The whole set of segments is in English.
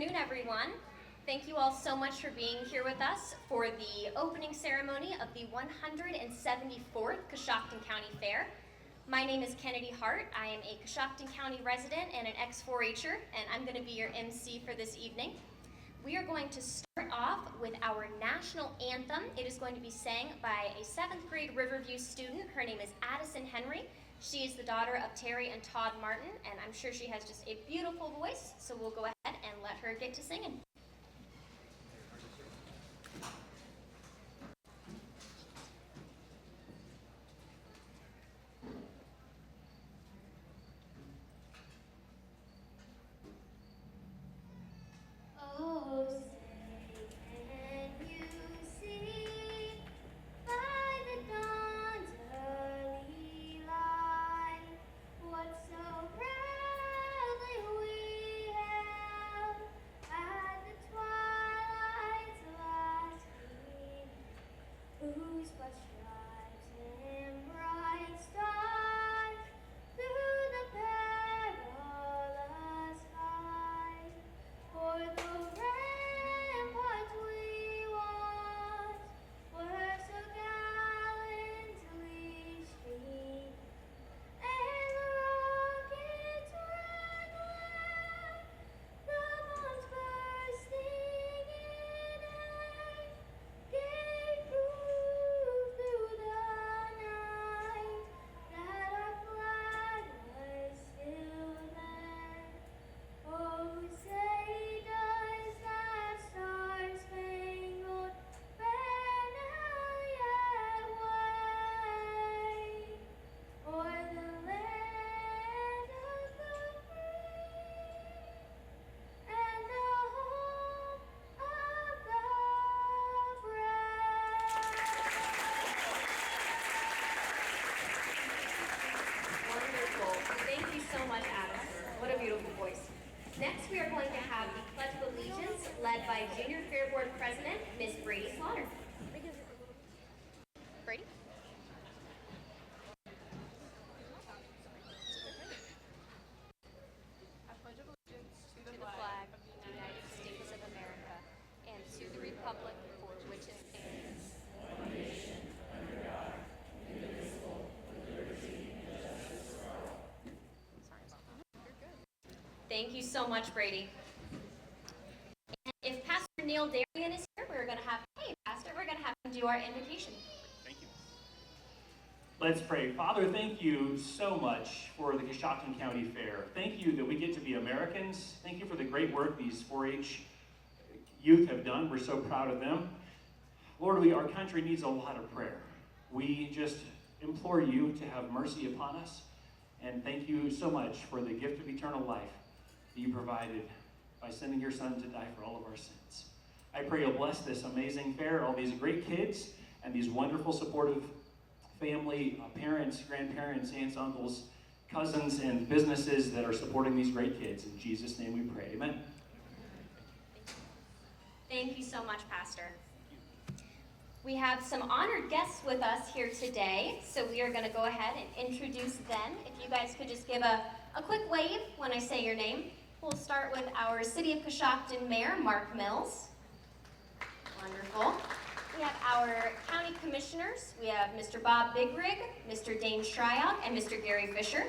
afternoon, everyone. Thank you all so much for being here with us for the opening ceremony of the 174th Coshocton County Fair. My name is Kennedy Hart. I am a Coshocton County resident and an ex-4-H'er, and I'm going to be your MC for this evening. We are going to start off with our national anthem. It is going to be sang by a 7th grade Riverview student. Her name is Addison Henry. She is the daughter of Terry and Todd Martin, and I'm sure she has just a beautiful voice, so we'll go ahead and let her get to singing. Oh, say, can you see by the dawn's early light what so proudly we hailed at the twilight's last gleam, whose broad stripes and bright stars through the perilous fight, for the ramparts we once were so gallantly streamed, and the rockets ran wild, the bombs bursting in air, gave proof through the night that our flag was still there. Oh, say does that star-spangled banner yet wave o'er the land of the free and the home of the brave? Wonderful. Thank you so much, Addison. What a beautiful voice. Next, we are going to have the Pledge of Allegiance led by Junior Fair Board President, Ms. Brady Slaughter. Brady? I pledge allegiance to the To the flag of the United States of America and to the republic for which it stands. Thank you so much, Brady. And if Pastor Neil Darian is here, we're going to have him do our invocation. Thank you. Let's pray. Father, thank you so much for the Coshocton County Fair. Thank you that we get to be Americans. Thank you for the great work these 4-H youth have done. We're so proud of them. Lord, our country needs a lot of prayer. We just implore you to have mercy upon us. And thank you so much for the gift of eternal life that you provided by sending your son to die for all of our sins. I pray you'll bless this amazing fair, all these great kids, and these wonderful supportive family, parents, grandparents, aunts, uncles, cousins, and businesses that are supporting these great kids. In Jesus' name we pray. Amen. Thank you so much, Pastor. We have some honored guests with us here today, so we are going to go ahead and introduce them. If you guys could just give a quick wave when I say your name. We'll start with our City of Coshocton Mayor, Mark Mills. Wonderful. We have our county commissioners. We have Mr. Bob Bigrig, Mr. Dane Shryock, and Mr. Gary Fisher.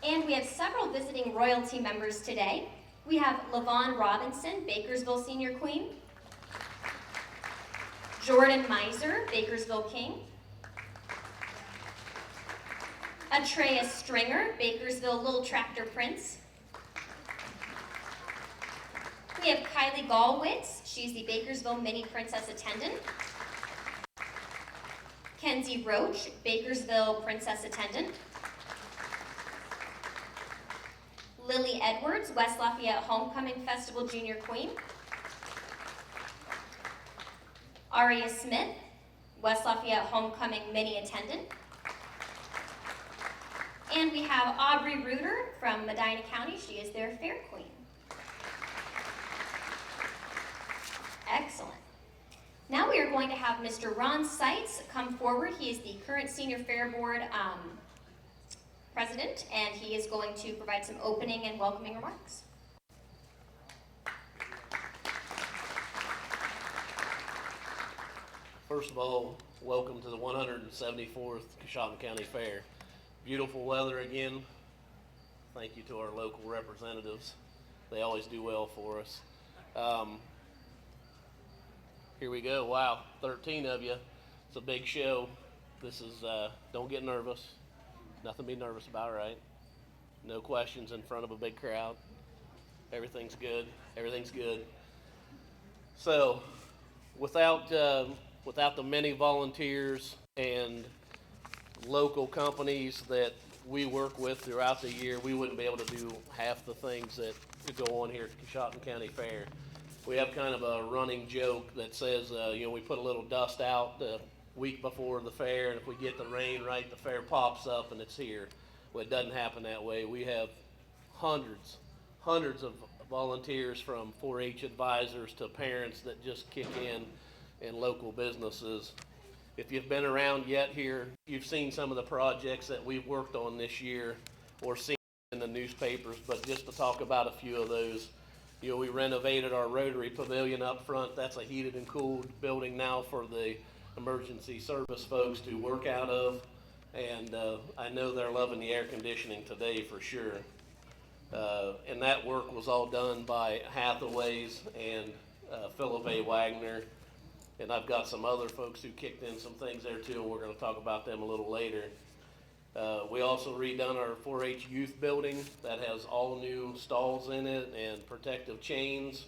And we have several visiting royalty members today. We have LaVon Robinson, Bakersville Senior Queen. Jordan Miser, Bakersville King. Atreya Stringer, Bakersville Little Tractor Prince. We have Kylie Gallwitz, she's the Bakersville Mini Princess Attendant. Kenzie Roach, Bakersville Princess Attendant. Lily Edwards, West Lafayette Homecoming Festival Junior Queen. Aria Smith, West Lafayette Homecoming Mini Attendant. And we have Aubrey Reuter from Medina County. She is their Fair Queen. Excellent. Now we are going to have Mr. Ron Seitz come forward. He is the current Senior Fair Board president, and he is going to provide some opening and welcoming remarks. First of all, welcome to the 174th Coshocton County Fair. Beautiful weather again. Thank you to our local representatives. They always do well for us. Here we go. Wow, 13 of you. It's a big show. This is, don't get nervous. Nothing to be nervous about, right? No questions in front of a big crowd. Everything's good. Everything's good. So, without the many volunteers and local companies that we work with throughout the year, we wouldn't be able to do half the things that go on here at the Coshocton County Fair. We have kind of a running joke that says, we put a little dust out the week before the fair, and if we get the rain right, the fair pops up and it's here. Well, it doesn't happen that way. We have hundreds of volunteers, from 4-H advisors to parents that just kick in, and local businesses. If you've been around yet here, you've seen some of the projects that we've worked on this year or seen in the newspapers, but just to talk about a few of those, we renovated our Rotary Pavilion up front. That's a heated and cooled building now for the emergency service folks to work out of, and I know they're loving the air conditioning today for sure. And that work was all done by Hathaway's and Philip A. Wagner. And I've got some other folks who kicked in some things there too, and we're going to talk about them a little later. We also redone our 4-H youth building that has all new stalls in it and protective chains.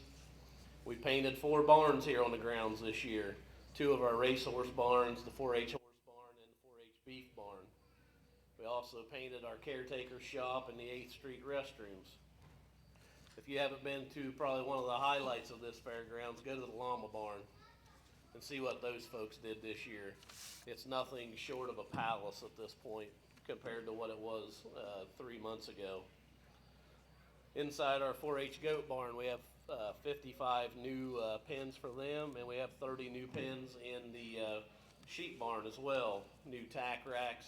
We painted 4 barns here on the grounds this year. 2 of our racehorse barns, the 4-H horse barn and the 4-H beef barn. We also painted our caretaker shop and the 8th Street restrooms. If you haven't been to probably one of the highlights of this fairgrounds, go to the llama barn and see what those folks did this year. It's nothing short of a palace at this point compared to what it was 3 months ago. Inside our 4-H goat barn, we have 55 new pens for them, and we have 30 new pens in the sheep barn as well. New tack racks,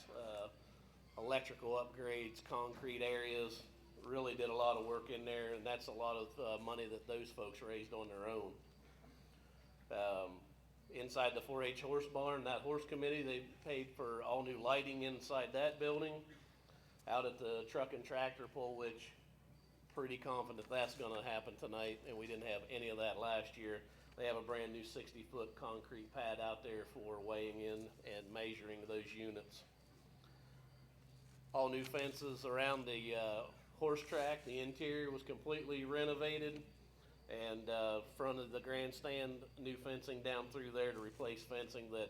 electrical upgrades, concrete areas. Really did a lot of work in there, and that's a lot of money that those folks raised on their own. Inside the 4-H horse barn, that horse committee, they paid for all new lighting inside that building. Out at the truck and tractor pull, which pretty confident that's going to happen tonight, and we didn't have any of that last year. They have a brand new 60-foot concrete pad out there for weighing in and measuring those units. All new fences around the horse track. The interior was completely renovated. And front of the grandstand, new fencing down through there to replace fencing that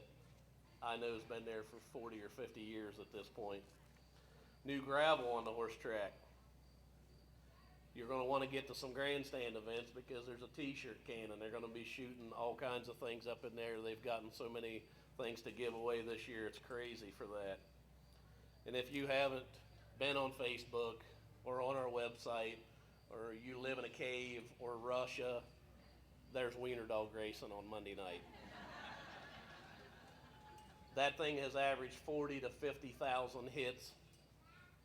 I know has been there for 40 or 50 years at this point. New gravel on the horse track. You're going to want to get to some grandstand events because there's a t-shirt cannon. They're going to be shooting all kinds of things up in there. They've gotten so many things to give away this year. It's crazy for that. And if you haven't been on Facebook or on our website, or you live in a cave or Russia, there's Wiener Dog racing on Monday night. That thing has averaged 40 to 50,000 hits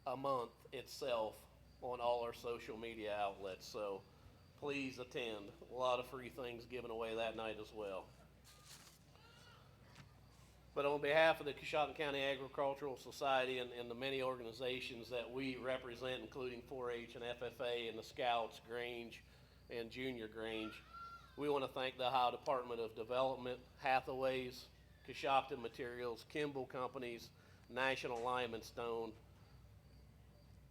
a month itself on all our social media outlets. So please attend. A lot of free things given away that night as well. But on behalf of the Coshocton County Agricultural Society and the many organizations that we represent, including 4-H and FFA and the Scouts, Grange, and Junior Grange, we want to thank the Ohio Department of Development, Hathaway's, Coshocton Materials, Kimball Companies, National Lime and Stone,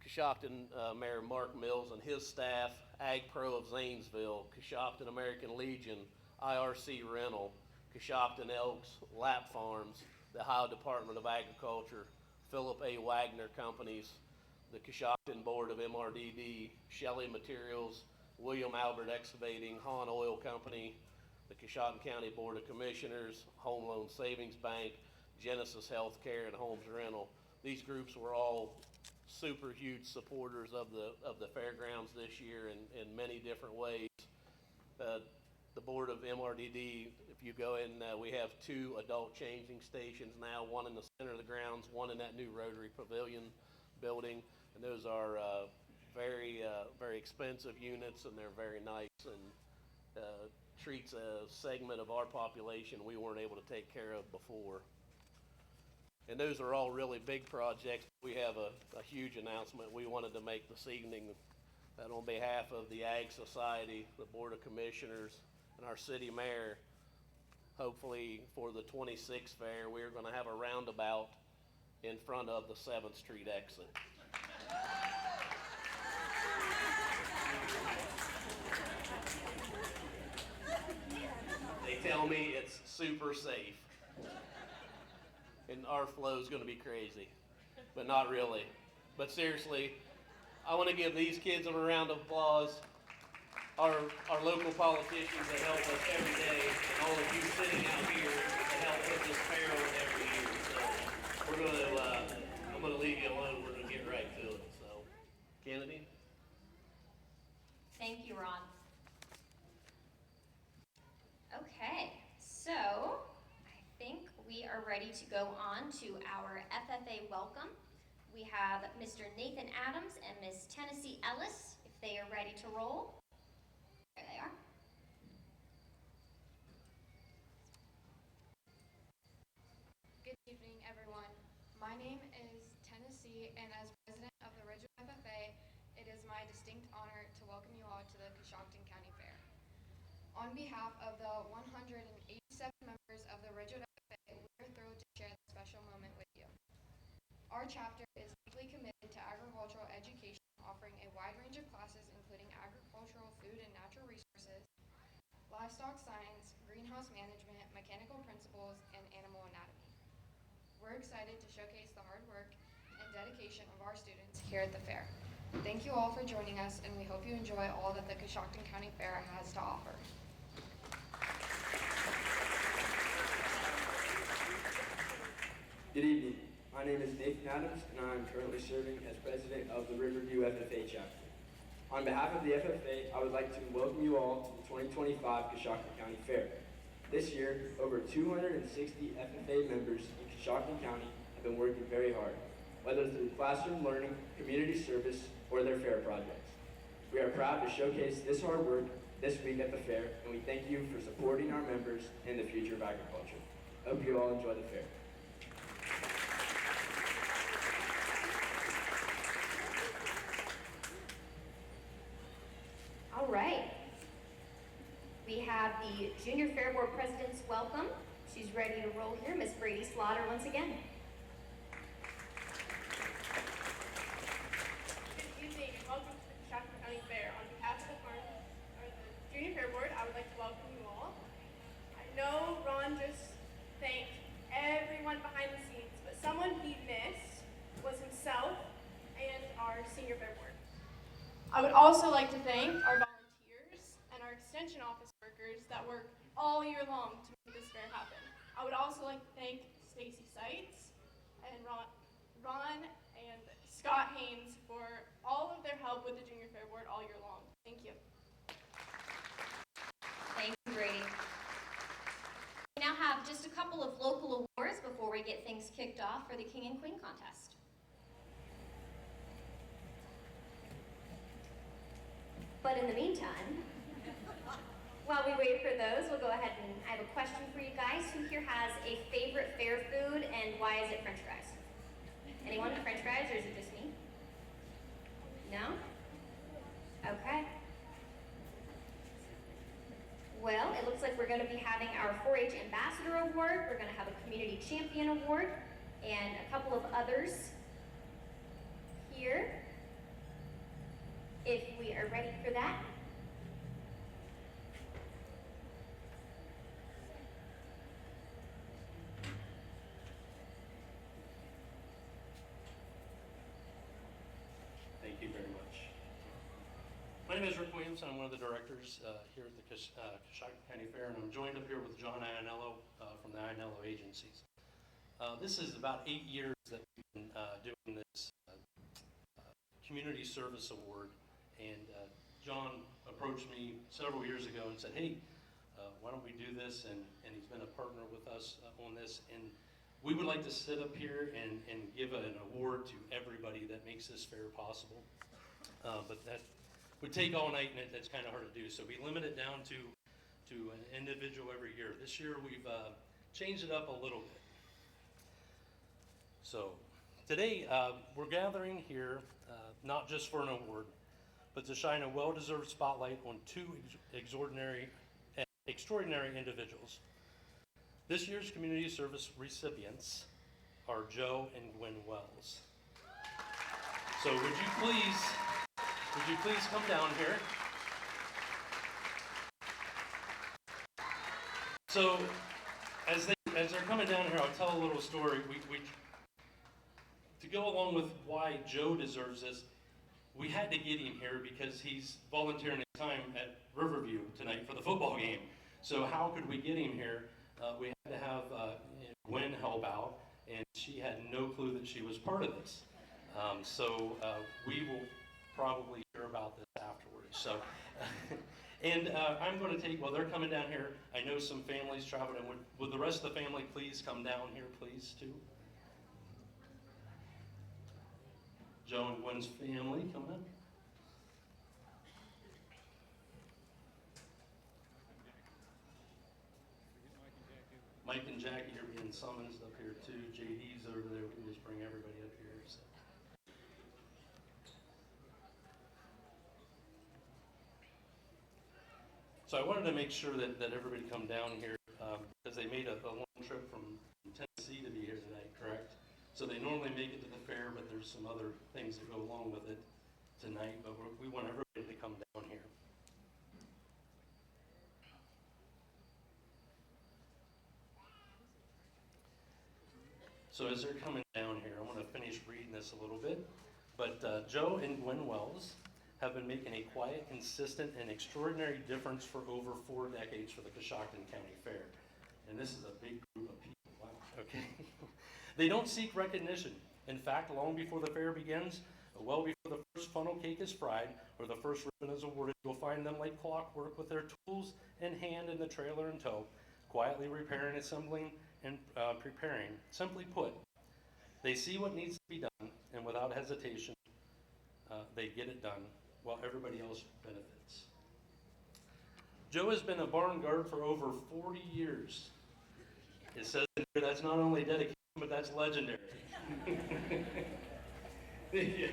Coshocton Mayor Mark Mills and his staff, Ag Pro of Zanesville, Coshocton American Legion, IRC Rental, Coshocton Elks, Lap Farms, the Ohio Department of Agriculture, Philip A. Wagner Companies, the Coshocton Board of MRDD, Shelley Materials, William Albert Excavating, Hahn Oil Company, the Coshocton County Board of Commissioners, Home Loan Savings Bank, Genesis Healthcare, and Homes Rental. These groups were all super huge supporters of the fairgrounds this year in many different ways. The board of MRDD, if you go in, we have 2 adult changing stations now, one in the center of the grounds, one in that new Rotary Pavilion building, and those are very expensive units, and they're very nice, and treats a segment of our population we weren't able to take care of before. And those are all really big projects. We have a huge announcement we wanted to make this evening, that on behalf of the Ag Society, the Board of Commissioners, and our city mayor, hopefully for the 26th fair, we're going to have a roundabout in front of the 7th Street exit. They tell me it's super safe. And our flow is going to be crazy, but not really. But seriously, I want to give these kids a round of applause. Our local politicians that help us every day, and all of you sitting out here that help put this fair on every year. So I'm going to leave you alone. We're going to get right to it. So, Kennedy. Thank you, Ron. Okay, so I think we are ready to go on to our FFA welcome. We have Mr. Nathan Adams and Miss Tennessee Ellis, if they are ready to roll. There they are. Good evening, everyone. My name is Tennessee, and as president of the Ridgewood FFA, it is my distinct honor to welcome you all to the Coshocton County Fair. On behalf of the 187 members of the Ridgewood FFA, we are thrilled to share this special moment with you. Our chapter is deeply committed to agricultural education, offering a wide range of classes including agricultural, food and natural resources, livestock science, greenhouse management, mechanical principles, and animal anatomy. We're excited to showcase the hard work and dedication of our students here at the fair. Thank you all for joining us, and we hope you enjoy all that the Coshocton County Fair has to offer. Good evening. My name is Nathan Adams, and I am currently serving as president of the Riverview FFA chapter. On behalf of the FFA, I would like to welcome you all to the 2025 Coshocton County Fair. This year, over 260 FFA members in Coshocton County have been working very hard, whether through classroom learning, community service, or their fair projects. We are proud to showcase this hard work this week at the fair, and we thank you for supporting our members and the future of agriculture. Hope you all enjoy the fair. All right. We have the Junior Fair Board President's welcome. She's ready to roll here. Miss Brady Slaughter once again. Good evening and welcome to the Coshocton County Fair. On behalf of the Junior Fair Board, I would like to welcome you all. I know Ron just thanked everyone behind the scenes, but someone he missed was himself and our Senior Fair Board. I would also like to thank our volunteers and our extension office workers that work all year long to make this fair happen. I would also like to thank Stacy Seitz and Ron and Scott Haynes for all of their help with the Junior Fair Board all year long. Thank you. Thank you, Brady. We now have just a couple of local awards before we get things kicked off for the King and Queen contest. But in the meantime, while we wait for those, we'll go ahead and I have a question for you guys. Who here has a favorite fair food and why is it French fries? Anyone French fries or is it just me? No? Okay. Well, it looks like we're going to be having our 4-H Ambassador Award, we're going to have a Community Champion Award, and a couple of others here. If we are ready for that. Thank you very much. My name is Rick Williams. I'm one of the directors here at the Coshocton County Fair, and I'm joined up here with John Ianello from the Ianello agencies. This is about 8 years that we've been doing this Community Service Award, and John approached me several years ago and said, hey, why don't we do this? And he's been a partner with us on this. And we would like to sit up here and give an award to everybody that makes this fair possible. But that would take all night, and that's kind of hard to do. So we limit it down to an individual every year. This year we've changed it up a little bit. So today we're gathering here not just for an award, but to shine a well-deserved spotlight on two extraordinary individuals. This year's community service recipients are Joe and Gwen Wells. So would you please come down here? So as they're coming down here, I'll tell a little story. We to go along with why Joe deserves this, we had to get him here because he's volunteering his time at Riverview tonight for the football game. So how could we get him here? We had to have Gwen help out, and she had no clue that she was part of this. So we will probably hear about this afterwards. So, and I'm going to take, while they're coming down here, I know some families traveled, and would the rest of the family please come down here, please, too? Joe and Gwen's family, come in. Mike and Jackie are being summoned up here too. JD's over there. We can just bring everybody up here. So I wanted to make sure that everybody come down here because they made a long trip from Tennessee to be here tonight, correct? So they normally make it to the fair, but there's some other things that go along with it tonight. But we want everybody to come down here. So as they're coming down here, I want to finish reading this a little bit. But Joe and Gwen Wells have been making a quiet, consistent, and extraordinary difference for over 4 decades for the Coshocton County Fair. And this is a big group of people. Wow. Okay. They don't seek recognition. In fact, long before the fair begins, well before the first funnel cake is fried or the first ribbon is awarded, you'll find them like clockwork with their tools in hand and the trailer in tow, quietly repairing, assembling, and preparing. Simply put, they see what needs to be done, and without hesitation, they get it done while everybody else benefits. Joe has been a barn guard for over 40 years. It says that's not only dedication, but that's legendary. Yeah.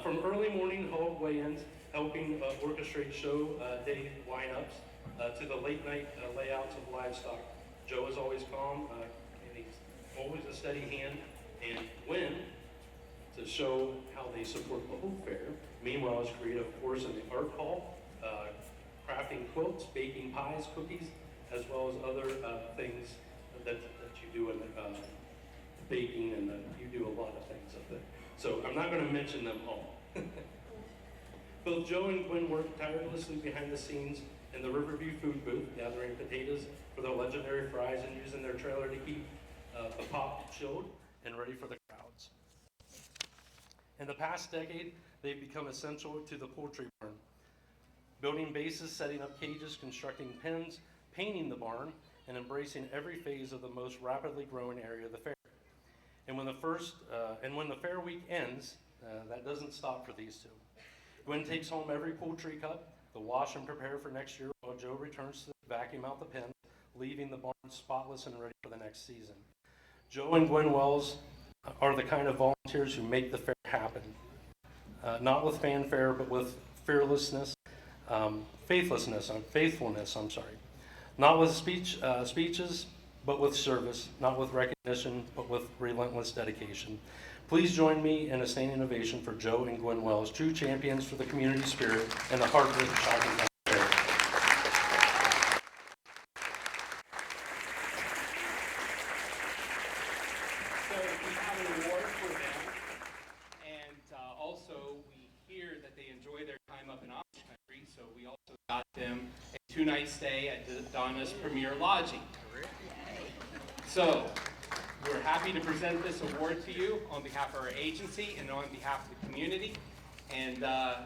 From early morning hog weigh-ins, helping orchestrate show day lineups, to the late night layouts of livestock, Joe is always calm, and he's always a steady hand, and Gwen, to show how they support the whole fair, meanwhile is creative, of course, in the art hall, crafting quilts, baking pies, cookies, as well as other things that you do in the baking, and you do a lot of things up there. So I'm not going to mention them all. Both Joe and Gwen work tirelessly behind the scenes in the Riverview food booth, gathering potatoes for their legendary fries and using their trailer to keep the pop chilled and ready for the crowds. In the past decade, they've become essential to the poultry barn, building bases, setting up cages, constructing pens, painting the barn, and embracing every phase of the most rapidly growing area of the fair. And when the fair week ends, that doesn't stop for these two. Gwen takes home every poultry cut, the wash and prepare for next year, while Joe returns to vacuum out the pen, leaving the barn spotless and ready for the next season. Joe and Gwen Wells are the kind of volunteers who make the fair happen. Not with fanfare, but with faithfulness. Not with speeches, but with service. Not with recognition, but with relentless dedication. Please join me in a standing ovation for Joe and Gwen Wells, true champions for the community spirit and the heart of the Coshocton County Fair. So we have an award for them, and also we hear that they enjoy their time up in Amish country, so we also got them a 2-night stay at Donna's Premier Lodging. So we're happy to present this award to you on behalf of our agency and on behalf of the community. And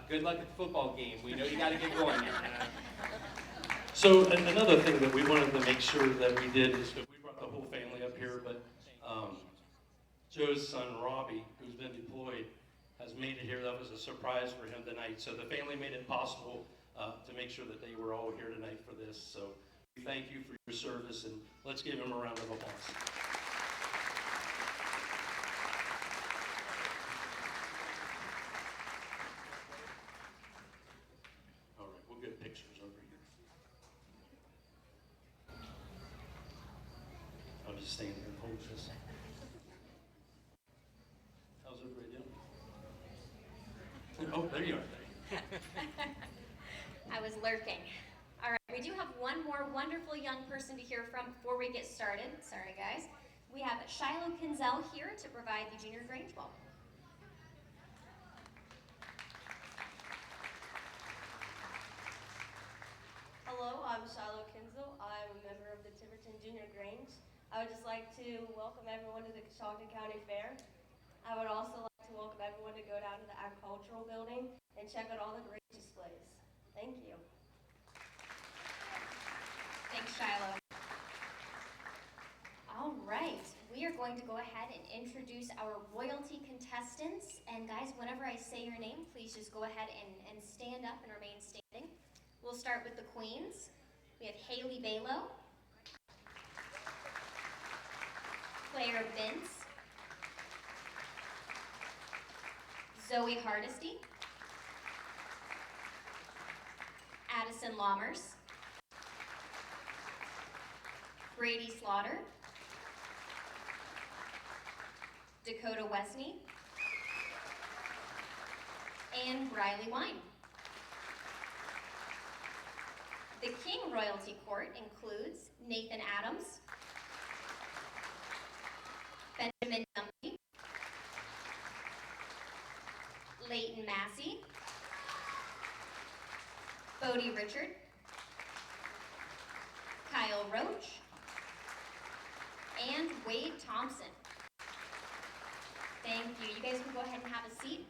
good luck at the football game. We know you got to get going here. So another thing that we wanted to make sure that we did is that we brought the whole family up here, but Joe's son, Robbie, who's been deployed, has made it here. That was a surprise for him tonight. So the family made it possible to make sure that they were all here tonight for this. So we thank you for your service, and let's give him a round of applause. All right, we'll get pictures over here. I'll just stand here and hold this. How's everybody doing? Oh, there you are. I was lurking. All right, we do have one more wonderful young person to hear from before we get started. Sorry, guys. We have Shiloh Kinzel here to provide the Junior Grange Ball. Hello, I'm Shiloh Kinzel. I'm a member of the Tiverton Junior Grange. I would just like to welcome everyone to the Coshocton County Fair. I would also like to welcome everyone to go down to the agricultural building and check out all the great displays. Thank you. Thanks, Shiloh. All right, we are going to go ahead and introduce our royalty contestants. And guys, whenever I say your name, please just go ahead and stand up and remain standing. We'll start with the queens. We have Haley Balo, Claire Vince, Zoe Hardesty, Addison Lammers, Brady Slaughter, Dakota Wesney, and Briley Wine. The King Royalty Court includes Nathan Adams, Benjamin Dumpy, Leighton Massey, Bodie Richard, Kyle Roach, and Wade Thompson. Thank you. You guys can go ahead and have a seat.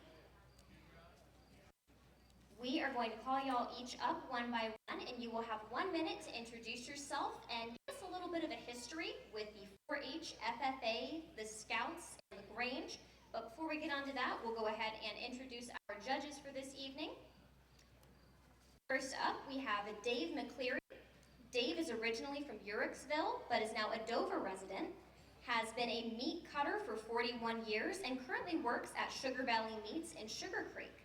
We are going to call y'all each up one by one, and you will have 1 minute to introduce yourself and give us a little bit of a history with the 4-H, FFA, the Scouts, and the Grange. But before we get onto that, we'll go ahead and introduce our judges for this evening. First up, we have Dave McCleary. Dave is originally from Uricksville, but is now a Dover resident, has been a meat cutter for 41 years, and currently works at Sugar Valley Meats in Sugar Creek.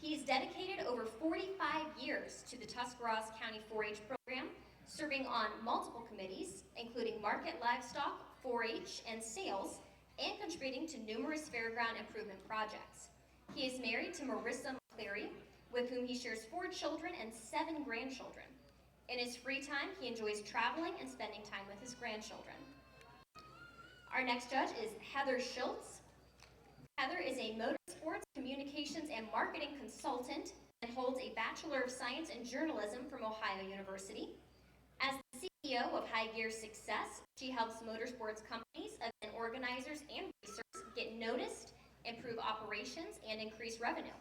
He's dedicated over 45 years to the Tuscarawas County 4-H program, serving on multiple committees, including market livestock, 4-H, and sales, and contributing to numerous fairground improvement projects. He is married to Marissa McCleary, with whom he shares 4 children and 7 grandchildren. In his free time, he enjoys traveling and spending time with his grandchildren. Our next judge is Heather Schultz. Heather is a motorsports, communications, and marketing consultant and holds a Bachelor of Science in Journalism from Ohio University. As the CEO of High Gear Success, she helps motorsports companies, event organizers, and racers get noticed, improve operations, and increase revenue.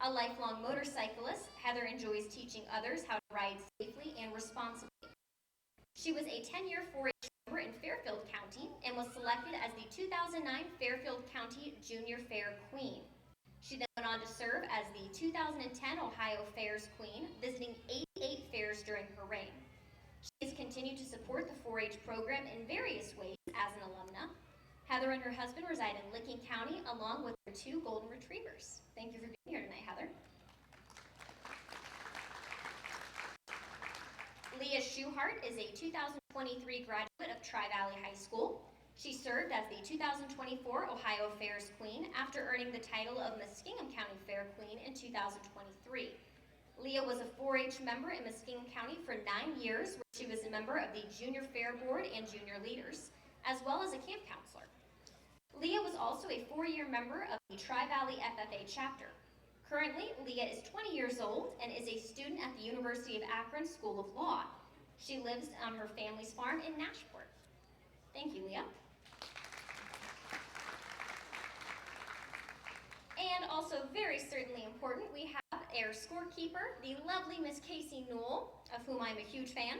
A lifelong motorcyclist, Heather enjoys teaching others how to ride safely and responsibly. She was a 10-year 4-H member in Fairfield County and was selected as the 2009 Fairfield County Junior Fair Queen. She then went on to serve as the 2010 Ohio Fairs Queen, visiting 88 fairs during her reign. She has continued to support the 4-H program in various ways as an alumna. Heather and her husband reside in Licking County along with their 2 golden retrievers. Thank you for being here tonight, Heather. Leah Schuhart is a 2023 graduate of Tri-Valley High School. She served as the 2024 Ohio Fairs Queen after earning the title of Muskingum County Fair Queen in 2023. Leah was a 4-H member in Muskingum County for 9 years, where she was a member of the Junior Fair Board and Junior Leaders, as well as a camp counselor. Leah was also a 4-year member of the Tri-Valley FFA chapter. Currently, Leah is 20 years old and is a student at the University of Akron School of Law. She lives on her family's farm in Nashport. Thank you, Leah. And also very certainly important, we have our scorekeeper, the lovely Miss Casey Newell, of whom I'm a huge fan.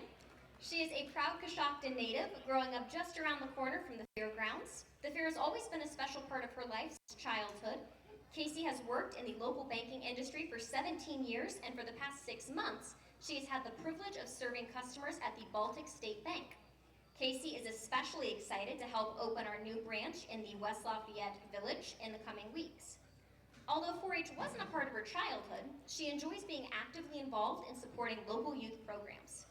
She is a proud Coshocton native, growing up just around the corner from the fairgrounds. The fair has always been a special part of her life since childhood. Casey has worked in the local banking industry for 17 years, and for the past 6 months, she has had the privilege of serving customers at the Baltic State Bank. Casey is especially excited to help open our new branch in the West Lafayette Village in the coming weeks. Although 4-H wasn't a part of her childhood, she enjoys being actively involved in supporting local youth programs.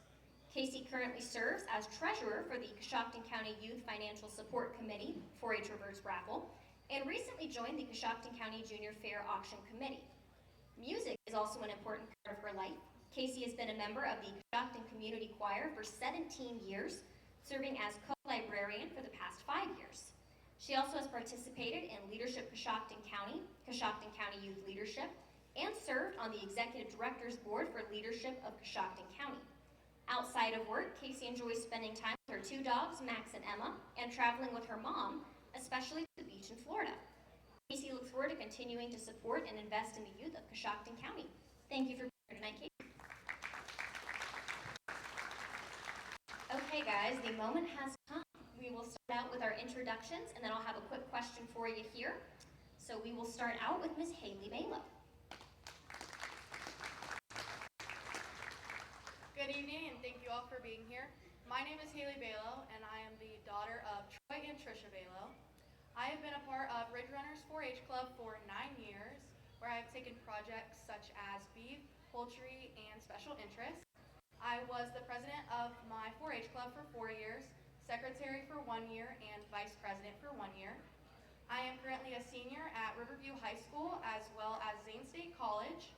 Casey currently serves as treasurer for the Coshocton County Youth Financial Support Committee, 4-H Reverse Raffle, and recently joined the Coshocton County Junior Fair Auction Committee. Music is also an important part of her life. Casey has been a member of the Coshocton Community Choir for 17 years, serving as co-librarian for the past 5 years. She also has participated in Leadership Coshocton County Youth Leadership, and served on the Executive Directors Board for Leadership of Coshocton County. Outside of work, Casey enjoys spending time with her 2 dogs, Max and Emma, and traveling with her mom, especially to the beach in Florida. Casey looks forward to continuing to support and invest in the youth of Coshocton County. Thank you for being here tonight, Casey. Okay, guys, the moment has come. We will start out with our introductions, and then I'll have a quick question for you here. So we will start out with Ms. Haley Balo. Good evening, and thank you all for being here. My name is Haley Balo, and I am the daughter of Troy and Trisha Balo. I have been a part of Ridge Runners 4-H Club for 9 years, where I have taken projects such as beef, poultry, and special interests. I was the president of my 4-H club for 4 years, secretary for 1 year, and vice president for 1 year. I am currently a senior at Riverview High School as well as Zane State College.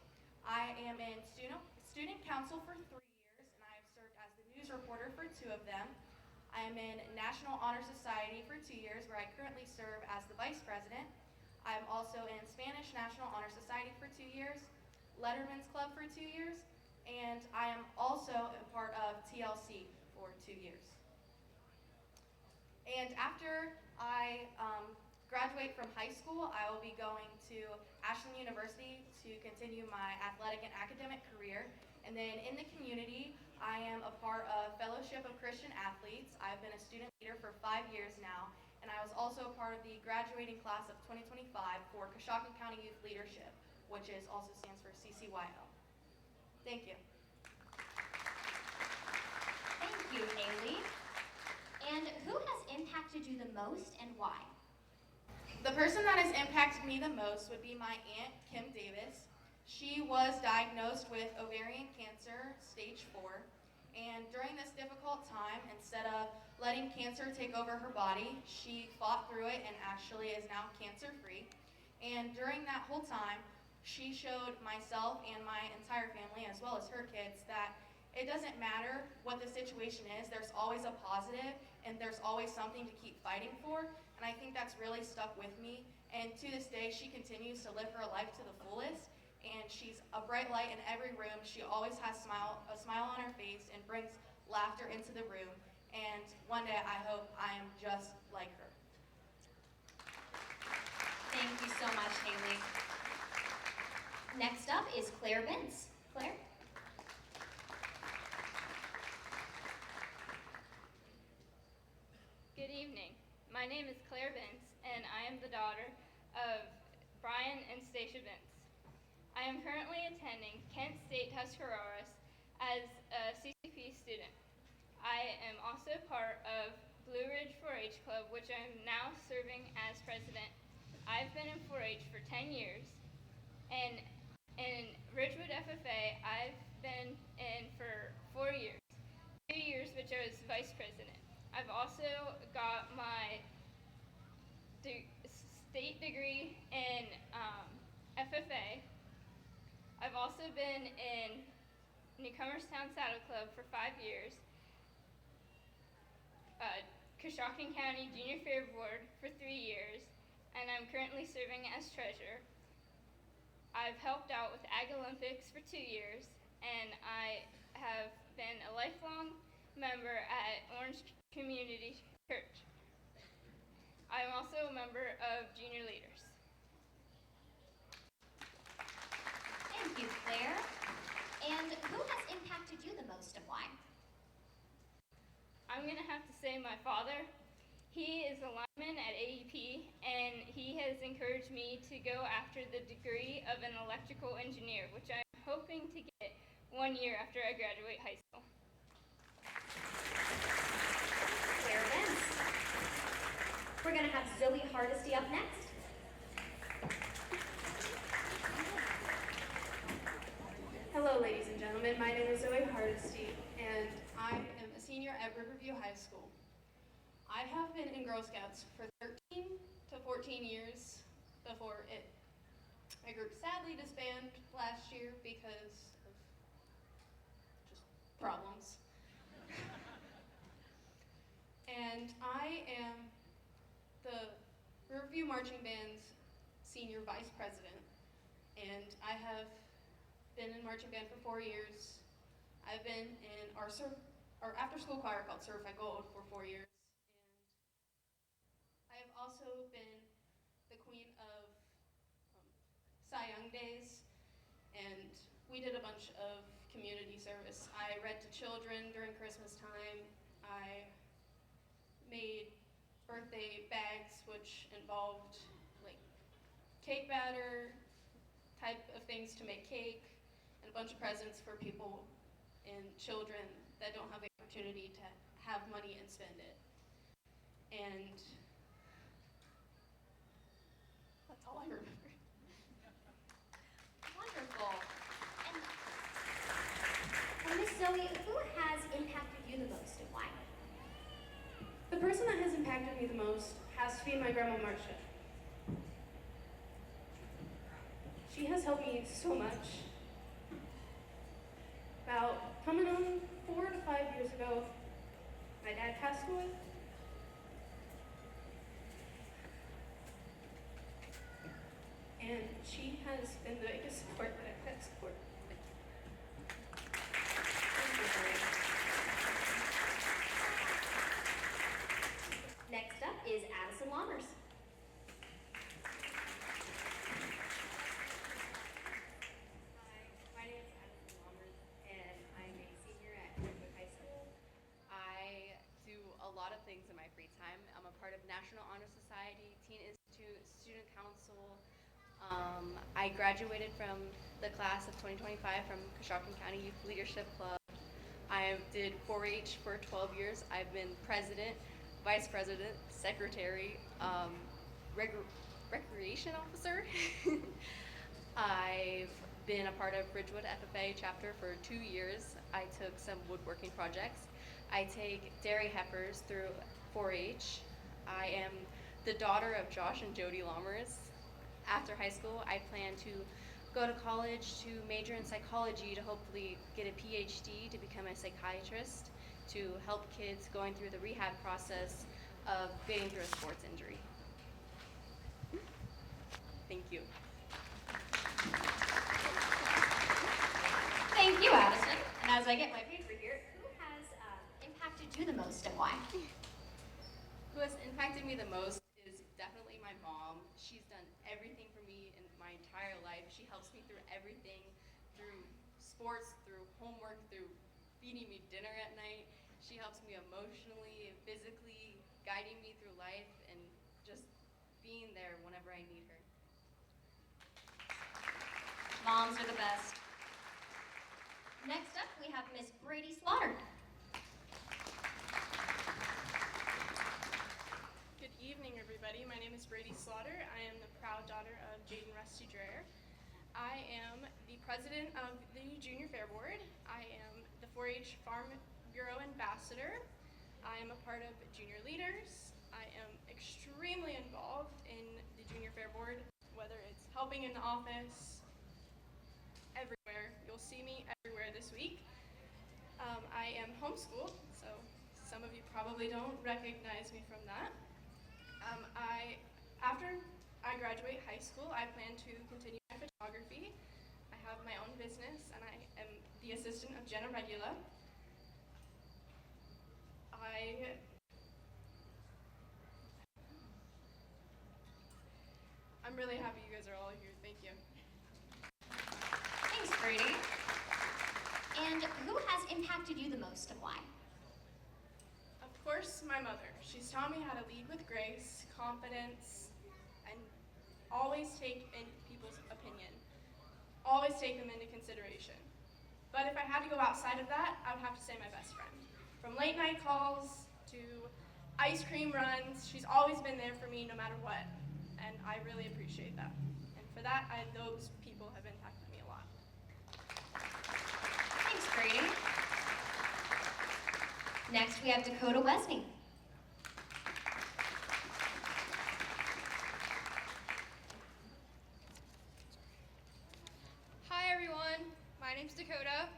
I am in student council for 3 years, and I have served as the news reporter for 2 of them. I am in National Honor Society for 2 years, where I currently serve as the vice president. I'm also in Spanish National Honor Society for 2 years, Letterman's Club for 2 years, and I am also a part of TLC for 2 years. And after I graduate from high school, I will be going to Ashland University to continue my athletic and academic career. And then in the community, I am a part of Fellowship of Christian Athletes. I've been a student leader for 5 years now, and I was also a part of the graduating class of 2025 for Coshocton County Youth Leadership, which also stands for CCYL. Thank you. Thank you, Haley. And who has impacted you the most and why? The person that has impacted me the most would be my aunt, Kim Davis. She was diagnosed with ovarian cancer, stage 4, and during this difficult time, instead of letting cancer take over her body, she fought through it and actually is now cancer-free. And during that whole time, she showed myself and my entire family, as well as her kids, that it doesn't matter what the situation is, there's always a positive, and there's always something to keep fighting for. And I think that's really stuck with me. And to this day, she continues to live her life to the fullest. And she's a bright light in every room. She always has a smile on her face and brings laughter into the room. And one day, I hope I am just like her. Thank you so much, Haley. Next up is Claire Bentz. Claire? Good evening. My name is Claire Bentz, and I am the daughter of Brian and Stacia Bentz. I am currently attending Kent State Tuscaroras as a CCP student. I am also part of Blue Ridge 4-H Club, which I am now serving as president. I've been in 4-H for 10 years, and in Ridgewood FFA, I've been in for 4 years. 2 years which I was vice president. I've also got my state degree in FFA. I've also been in Newcomerstown Saddle Club for 5 years, Coshocton County Junior Fair Board for 3 years, and I'm currently serving as treasurer. I've helped out with Ag Olympics for 2 years, and I have been a lifelong member at Orange Community Church. I'm also a member of Junior Leaders. Thank you, Claire. And who has impacted you the most and why? going to have to say my father. He is a lineman at AEP, and he has encouraged me to go after the degree of an electrical engineer, which I'm hoping to get 1 year after I graduate high school. Claire Benz. We're going to have Zoe Hardesty up next. Hello, ladies and gentlemen. My name is Zoe Hardesty, and I am a senior at Riverview High School. I have been in Girl Scouts for 13 to 14 years before my group sadly disbanded last year because of just problems. And I am the Riverview Marching Band's senior vice president, and I have been in marching band for 4 years. I've been in our after-school choir called Certified Gold for 4 years. And I have also been the queen of Cy Young Days, and we did a bunch of community service. I read to children during Christmas time. I made birthday bags, which involved like cake batter, type of things to make cake, and a bunch of presents for people and children that don't have the opportunity to have money and spend it. And that's all I remember. Wonderful. And Miss Zoe, who has impacted you the most and why? The person that has impacted me the most has to be my grandma Marcia. She has helped me so much. About coming on 4 to 5 years ago, my dad passed away. And she has been the biggest support that I've had support. Next up is Addison Lammers. My name is Addison Lammers, and I'm a senior at Ridgewood High School. I do a lot of things in my free time. I'm a part of National Honor Society, Teen Institute, Student Council. I graduated from the class of 2025 from Coshocton County Youth Leadership Club. I did 4-H for 12 years. I've been president, vice president, secretary, recreation officer. I've been a part of Ridgewood FFA chapter for 2 years. I took some woodworking projects. I take dairy heifers through 4-H. I am the daughter of Josh and Jody Lammers. After high school, I plan to go to college to major in psychology to hopefully get a PhD to become a psychiatrist to help kids going through the rehab process of getting through a sports injury. Thank you. Thank you, Addison. And as I get my paper here, who has impacted you the most and why? Who has impacted me the most is definitely my mom. She's done everything for me in my entire life. She helps me through everything, through sports, through homework, through feeding me dinner at night. She helps me emotionally, physically, guiding me through life, and just being there whenever I need her. Moms are the best. Next up, we have Miss Brady Slaughter. Good evening, everybody. My name is Brady Slaughter. I am the proud daughter of Jaden Rusty Dreher. I am the president of the Junior Fair Board. I am the 4-H Farm Bureau ambassador. I am a part of Junior Leaders. I am extremely involved in the Junior Fair Board, whether it's helping in the office, everywhere. You'll see me everywhere this week. I am homeschooled, so some of you probably don't recognize me from that. After I graduate high school, I plan to continue my photography. I have my own business, and I am the assistant of Jenna Regula. I'm really happy you guys are all here. Thank you. Thanks, Brady. And who has impacted you the most and why? Of course, my mother. She's taught me how to lead with grace, confidence, and always take in people's opinion. Always take them into consideration. But if I had to go outside of that, I would have to say my best friend. From late night calls to ice cream runs, she's always been there for me no matter what. And I really appreciate that. And for that, those people have impacted me a lot. Thanks, Brady. Next, we have Dakota Wesney. Hi everyone, my name's Dakota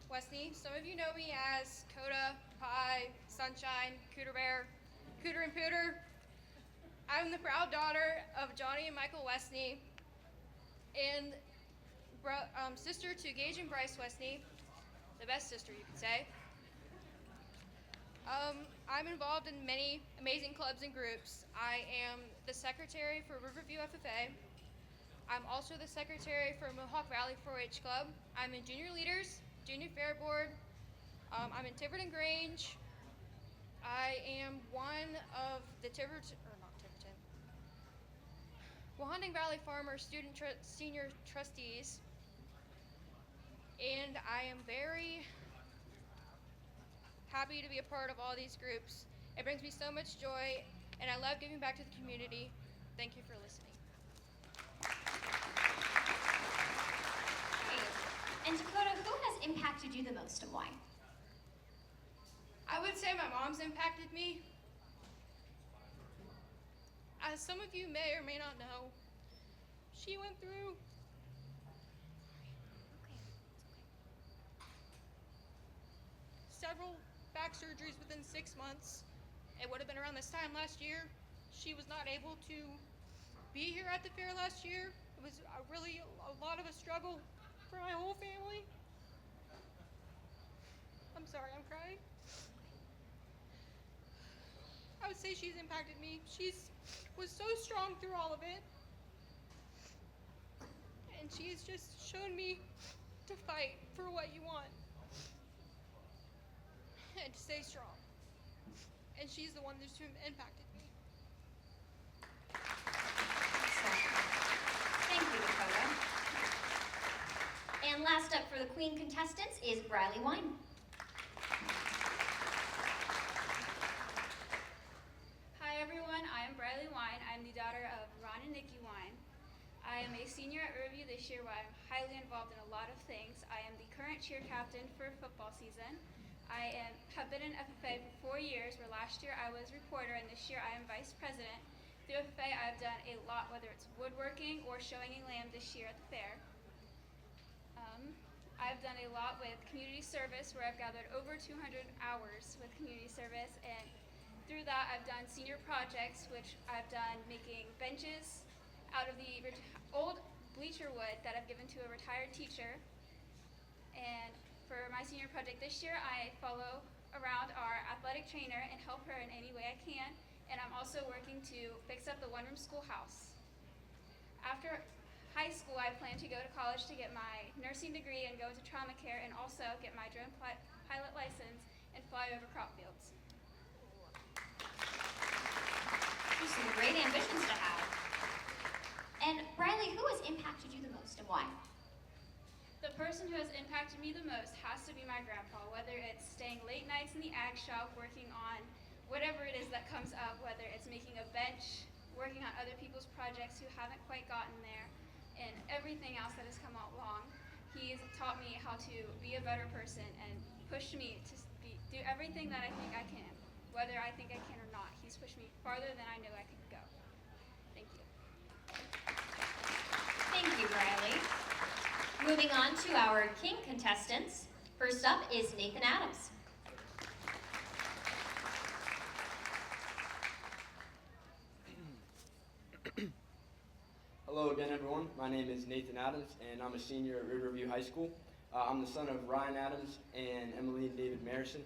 Wesney. Some of you know me as Coda, Pie, Sunshine, Cooter Bear, Cooter and Pooter. I'm the proud daughter of Johnny and Michael Wesney and sister to Gage and Bryce Wesney, the best sister you could say. I'm involved in many amazing clubs and groups. I am the secretary for Riverview FFA. I'm also the secretary for Mohawk Valley 4-H Club. I'm in Junior Leaders, Junior Fair Board. I'm in Tiverton Grange. I am one of the Wahonding Valley Farmers Senior Trustees. And I am very happy to be a part of all these groups. It brings me so much joy, and I love giving back to the community. Thank you for listening. And Dakota, who has impacted you the most and why? I would say my mom's impacted me. As some of you may or may not know, she went through several back surgeries within 6 months. It would have been around this time last year. She was not able to be here at the fair last year. It was really a lot of a struggle for my whole family. I'm sorry, I'm crying. I would say she's impacted me. Was so strong through all of it. And she's just shown me to fight for what you want. And to stay strong. And she's the one that's impacted me. Thank you, Dakota. And last up for the Queen contestants is Briley Wine. Hi everyone, I am Briley Wine. I'm the daughter of Ron and Nikki Wine. I am a senior at Riverview this year where I'm highly involved in a lot of things. I am the current cheer captain for football season. I have been in FFA for 4 years, where last year I was reporter and this year I am vice president. Through FFA I've done a lot, whether it's woodworking or showing a lamb this year at the fair. I've done a lot with community service, where I've gathered over 200 hours with community service, and through that I've done senior projects, which I've done making benches out of the old bleacher wood that I've given to a retired teacher. And for my senior project this year, I follow around our athletic trainer and help her in any way I can, and I'm also working to fix up the one-room schoolhouse. After high school, I plan to go to college to get my nursing degree and go into trauma care, and also get my drone pilot license and fly over crop fields. These are some great ambitions to have. And Briley, who has impacted you the most and why? The person who has impacted me the most has to be my grandpa, whether it's staying late nights in the ag shop, working on whatever it is that comes up, whether it's making a bench, working on other people's projects who haven't quite gotten there, and everything else that has come along. He's taught me how to be a better person and pushed me to do everything that I think I can, whether I think I can or not. He's pushed me farther than I knew I could go. Thank you. Thank you, Briley. Moving on to our King contestants. First up is Nathan Adams. Hello again, everyone. My name is Nathan Adams, and I'm a senior at Riverview High School. I'm the son of Ryan Adams and Emily and David Marison.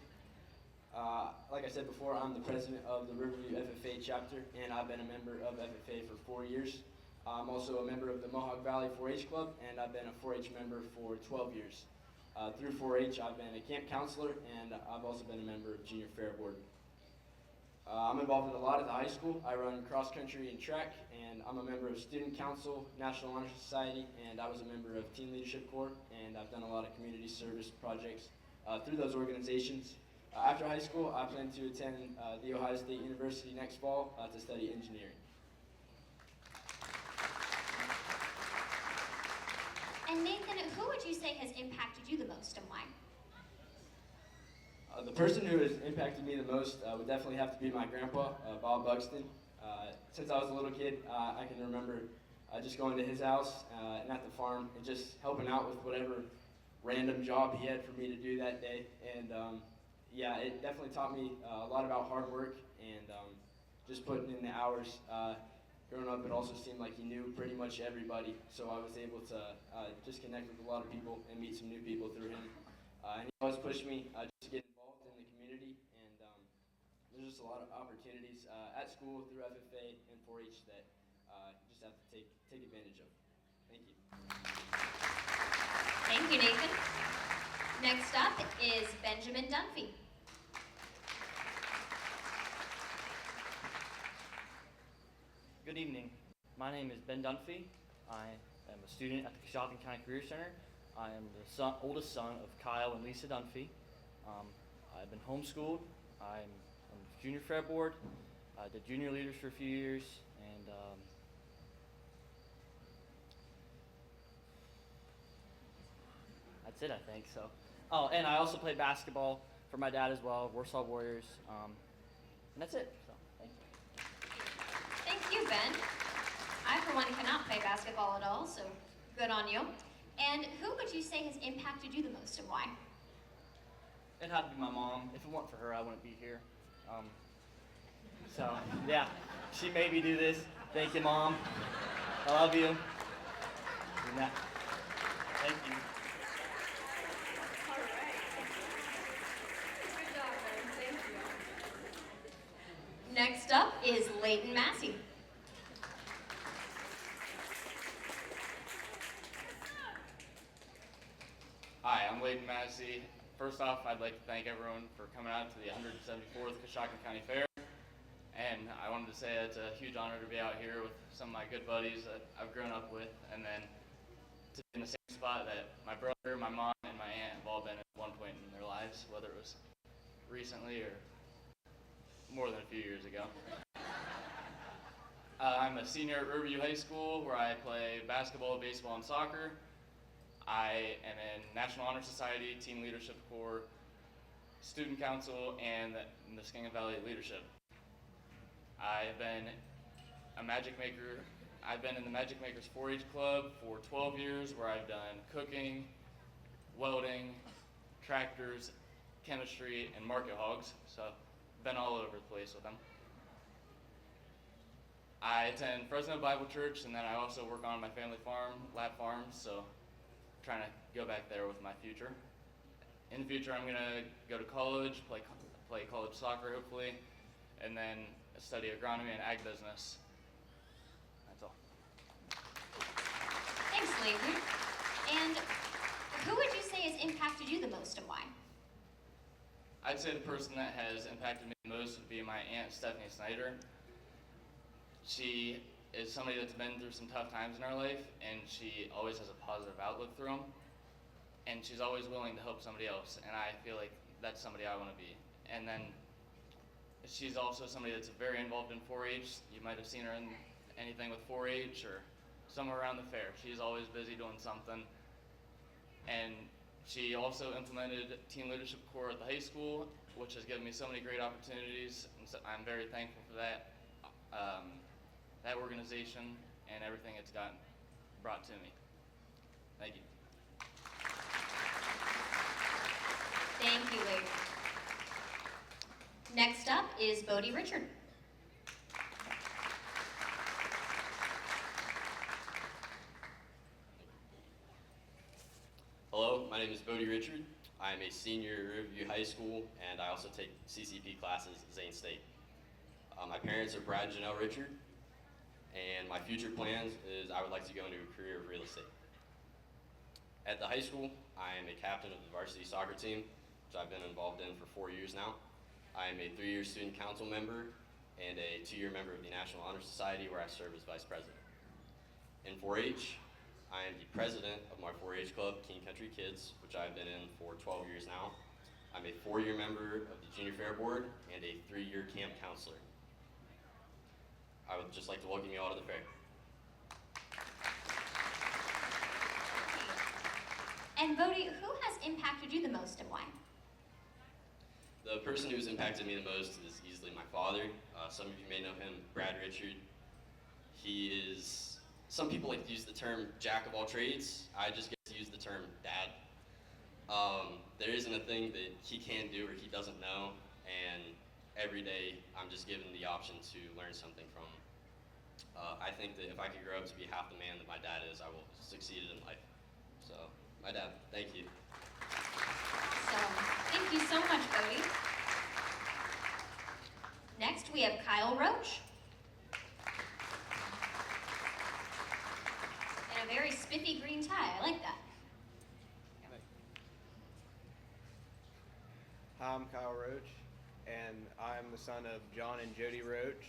Like I said before, I'm the president of the Riverview FFA chapter, and I've been a member of FFA for 4 years. I'm also a member of the Mohawk Valley 4-H Club, and I've been a 4-H member for 12 years. Through 4-H, I've been a camp counselor, and I've also been a member of Junior Fair Board. I'm involved in a lot at the high school. I run cross country and track, and I'm a member of Student Council, National Honor Society, and I was a member of Teen Leadership Corps, and I've done a lot of community service projects through those organizations. After high school, I plan to attend The Ohio State University next fall to study engineering. And Nathan, who would you say has impacted you the most and why? The person who has impacted me the most would definitely have to be my grandpa, Bob Buxton. Since I was a little kid, I can remember just going to his house and at the farm and just helping out with whatever random job he had for me to do that day. And yeah, it definitely taught me a lot about hard work and just putting in the hours. Growing up, it also seemed like he knew pretty much everybody, so I was able to just connect with a lot of people and meet some new people through him. And he always pushed me just to get involved in the community, and there's just a lot of opportunities at school through FFA and 4-H that you just have to take advantage of. Thank you. Thank you, Nathan. Next up is Benjamin Dunphy. Good evening. My name is Ben Dunphy. I am a student at the Coshocton County Career Center. I am the oldest son of Kyle and Lisa Dunphy. I've been homeschooled. I'm on the junior fair board. I did junior leaders for a few years, and that's it, I think. So, oh, and I also played basketball for my dad as well, Warsaw Warriors, and that's it. So, thank you. Thank you, Ben. I, for one, cannot play basketball at all, so good on you. And who would you say has impacted you the most and why? It had to be my mom. If it weren't for her, I wouldn't be here. So, yeah, she made me do this. Thank you, Mom. I love you. Yeah. Thank you. All right. Good job, Ben. Thank you. Next up is Leighton Massey. Hi, I'm Leighton Massey. First off, I'd like to thank everyone for coming out to the 174th Coshocton County Fair. And I wanted to say it's a huge honor to be out here with some of my good buddies that I've grown up with, and then to be in the same spot that my brother, my mom, and my aunt have all been at one point in their lives, whether it was recently or more than a few years ago. I'm a senior at Riverview High School, where I play basketball, baseball, and soccer. I am in National Honor Society, Teen Leadership Corps, Student Council, and the Muskingum Valley Leadership. I've been a Magic Maker. I've been in the Magic Makers 4-H Club for 12 years, where I've done cooking, welding, tractors, chemistry, and market hogs. So I've been all over the place with them. I attend Fresno Bible Church, and then I also work on my family farm, Lap Farms, so trying to go back there with my future. In the future, I'm gonna go to college, play college soccer hopefully, and then study agronomy and ag business. That's all. Thanks, Leighton. And who would you say has impacted you the most and why? I'd say the person that has impacted me the most would be my aunt, Stephanie Snyder. She is somebody that's been through some tough times in her life, and she always has a positive outlook through them. And she's always willing to help somebody else, and I feel like that's somebody I want to be. And then she's also somebody that's very involved in 4-H. You might have seen her in anything with 4-H or somewhere around the fair. She's always busy doing something. And she also implemented Teen Leadership Corps at the high school, which has given me so many great opportunities, and so I'm very thankful for that. That organization and everything it's gotten brought to me. Thank you. Thank you, Leighton. Next up is Bodie Richard. Hello, my name is Bodie Richard. I am a senior at Riverview High School, and I also take CCP classes at Zane State. My parents are Brad and Janelle Richard, and my future plans is I would like to go into a career of real estate. At the high school, I am a captain of the varsity soccer team, which I've been involved in for 4 years now. I am a 3-year student council member, and a 2-year member of the National Honor Society, where I serve as vice president. In 4-H, I am the president of my 4-H club, King Country Kids, which I've been in for 12 years now. I'm a 4-year member of the Junior Fair Board and a 3-year camp counselor. I would just like to welcome you all to the fair. And Bodie, who has impacted you the most and why? The person who's impacted me the most is easily my father. Some of you may know him, Brad Richard. He is, some people like to use the term jack of all trades. I just get to use the term dad. There isn't a thing that he can do or he doesn't know, and every day I'm just given the option to learn something from him. I think that if I could grow up to be half the man that my dad is, I will succeed in life. So, my dad, thank you. Awesome. Thank you so much, Bodie. Next, we have Kyle Roach. And a very spiffy green tie. I like that. Hi, I'm Kyle Roach, and I'm the son of John and Jody Roach.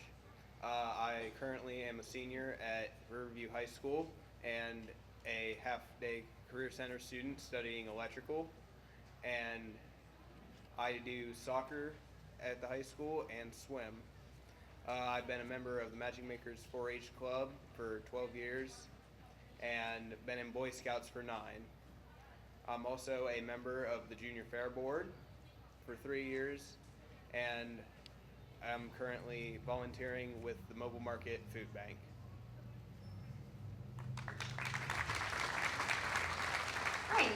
I currently am a senior at Riverview High School and a half-day Career Center student studying electrical. And I do soccer at the high school and swim. I've been a member of the Magic Makers 4-H Club for 12 years and been in Boy Scouts for 9. I'm also a member of the Junior Fair Board for 3 years, and I'm currently volunteering with the Mobile Market Food Bank. Great.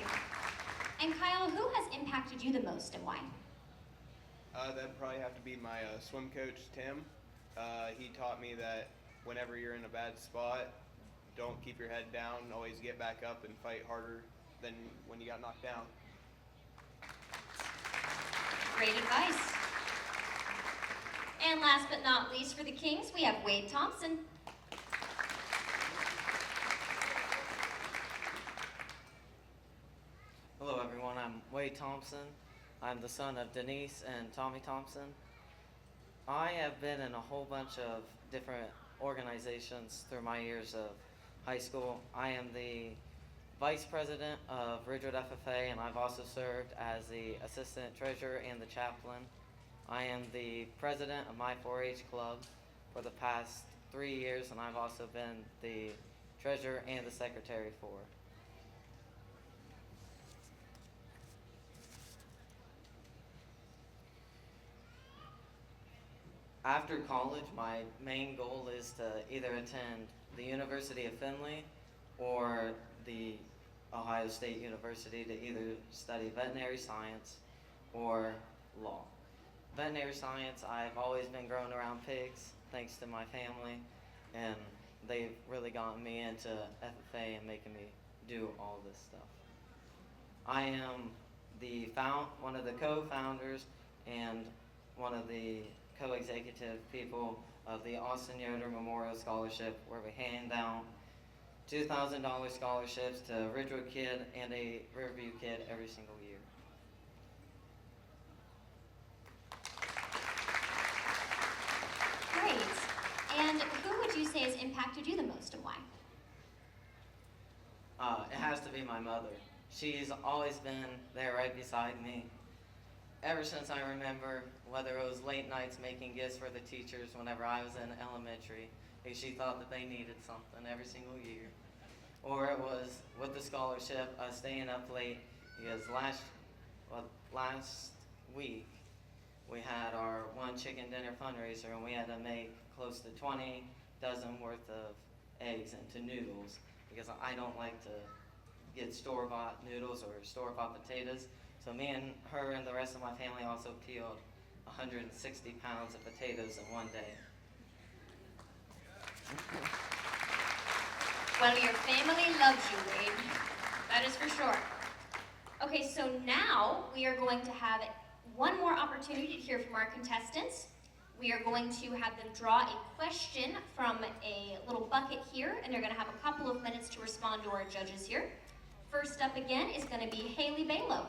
And Kyle, who has impacted you the most and why? That'd probably have to be my swim coach, Tim. He taught me that whenever you're in a bad spot, don't keep your head down, always get back up and fight harder than when you got knocked down. Great advice. And last but not least for the Kings, we have Wade Thompson. Hello everyone, I'm Wade Thompson. I'm the son of Denise and Tommy Thompson. I have been in a whole bunch of different organizations through my years of high school. I am the vice president of Ridgewood FFA, and I've also served as the assistant treasurer and the chaplain. I am the president of my 4-H club for the past 3 years, and I've also been the treasurer and the secretary for. After college, my main goal is to either attend the University of Findlay or the Ohio State University to either study veterinary science or law. Veterinary science, I've always been growing around pigs, thanks to my family, and they've really gotten me into FFA and making me do all this stuff. I am one of the co-founders and one of the co-executive people of the Austin Yoder Memorial Scholarship, where we hand down $2,000 scholarships to a Ridgewood kid and a Riverview kid every single year. Great. And who would you say has impacted you the most and why? It has to be my mother. She's always been there right beside me. Ever since I remember, whether it was late nights making gifts for the teachers whenever I was in elementary, because she thought that they needed something every single year. Or it was with the scholarship, staying up late, because last week we had our one chicken dinner fundraiser, and we had to make close to 20 dozen worth of eggs into noodles, because I don't like to get store-bought noodles or store-bought potatoes. So me and her and the rest of my family also peeled 160 pounds of potatoes in one day. Well, your family loves you, Wade. That is for sure. Okay, so now we are going to have one more opportunity to hear from our contestants. We are going to have them draw a question from a little bucket here, and they're going to have a couple of minutes to respond to our judges here. First up again is going to be Haley Balo.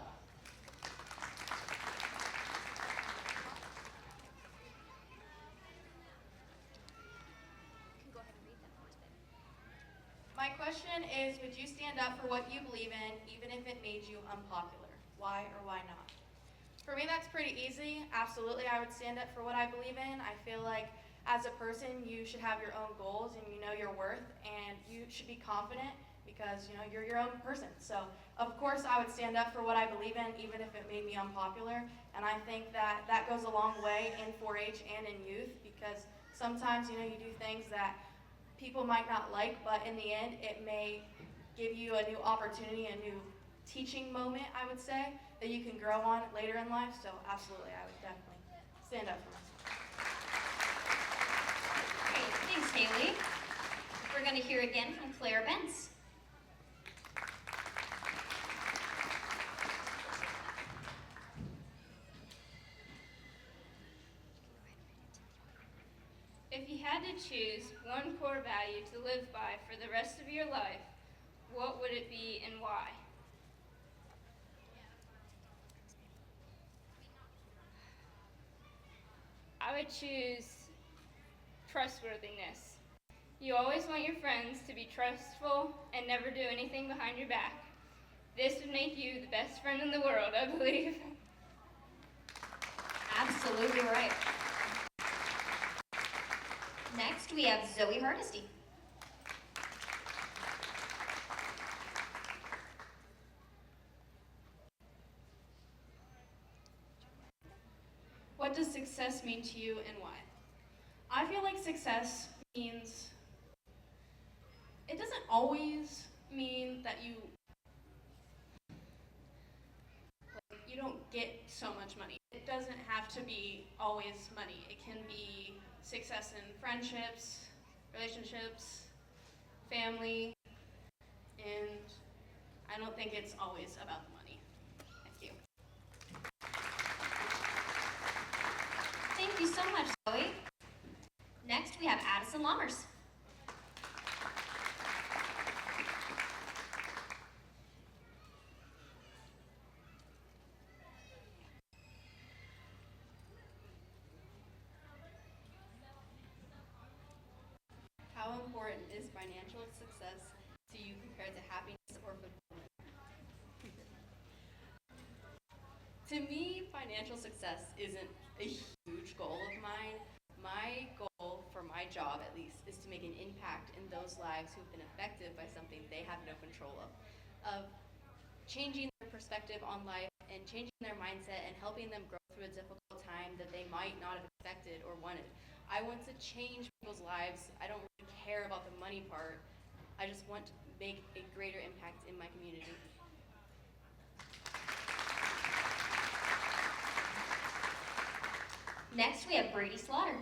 My question is, would you stand up for what you believe in, even if it made you unpopular? Why or why not? For me, that's pretty easy. Absolutely, I would stand up for what I believe in. I feel like as a person, you should have your own goals and you know your worth, and you should be confident because you're your own person. So of course I would stand up for what I believe in, even if it made me unpopular. And I think that that goes a long way in 4-H and in youth, because sometimes you do things that people might not like, but in the end it may give you a new opportunity, a new teaching moment, I would say, that you can grow on later in life. So absolutely, I would definitely stand up for myself. Great, thanks, Haley. We're going to hear again from Claire Bentz. If you had to choose one core value to live by for the rest of your life, what would it be and why? I would choose trustworthiness. You always want your friends to be trustful and never do anything behind your back. This would make you the best friend in the world, I believe. Absolutely right. Next, we have Zoe Hardesty. What does success mean to you and why? I feel like success means, it doesn't always mean that you don't get so much money. It doesn't have to be always money. It can be success in friendships, relationships, family, and I don't think it's always about the money. Thank you. Thank you so much, Zoe. Next, we have Addison Lammers. How important is financial success to you compared to happiness or fulfillment? To me, financial success isn't a huge goal of mine. My goal for my job, at least, is to make an impact in those lives who've been affected by something they have no control of changing their perspective on life and changing their mindset and helping them grow through a difficult time that they might not have expected or wanted. I want to change people's lives. I don't really care about the money part. I just want to make a greater impact in my community. Next, we have Brady Slaughter.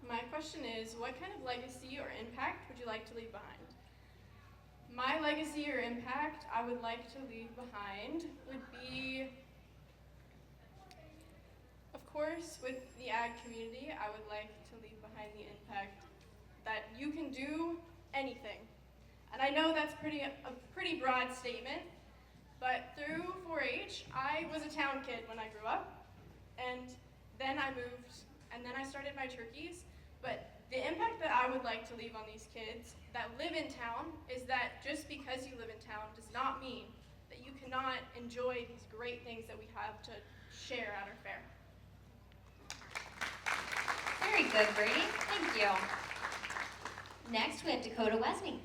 My question is, what kind of legacy or impact would you like to leave behind? My legacy or impact I would like to leave behind would be, of course, with the ag community, I would like to leave behind the impact that you can do anything. And I know that's a pretty broad statement, but through 4-H, I was a town kid when I grew up, and then I moved, and then I started my turkeys. But the impact that I would like to leave on these kids that live in town is that just because you live in town does not mean that you cannot enjoy these great things that we have to share at our fair. Very good, Brady. Thank you. Next, we have Dakota Wesney.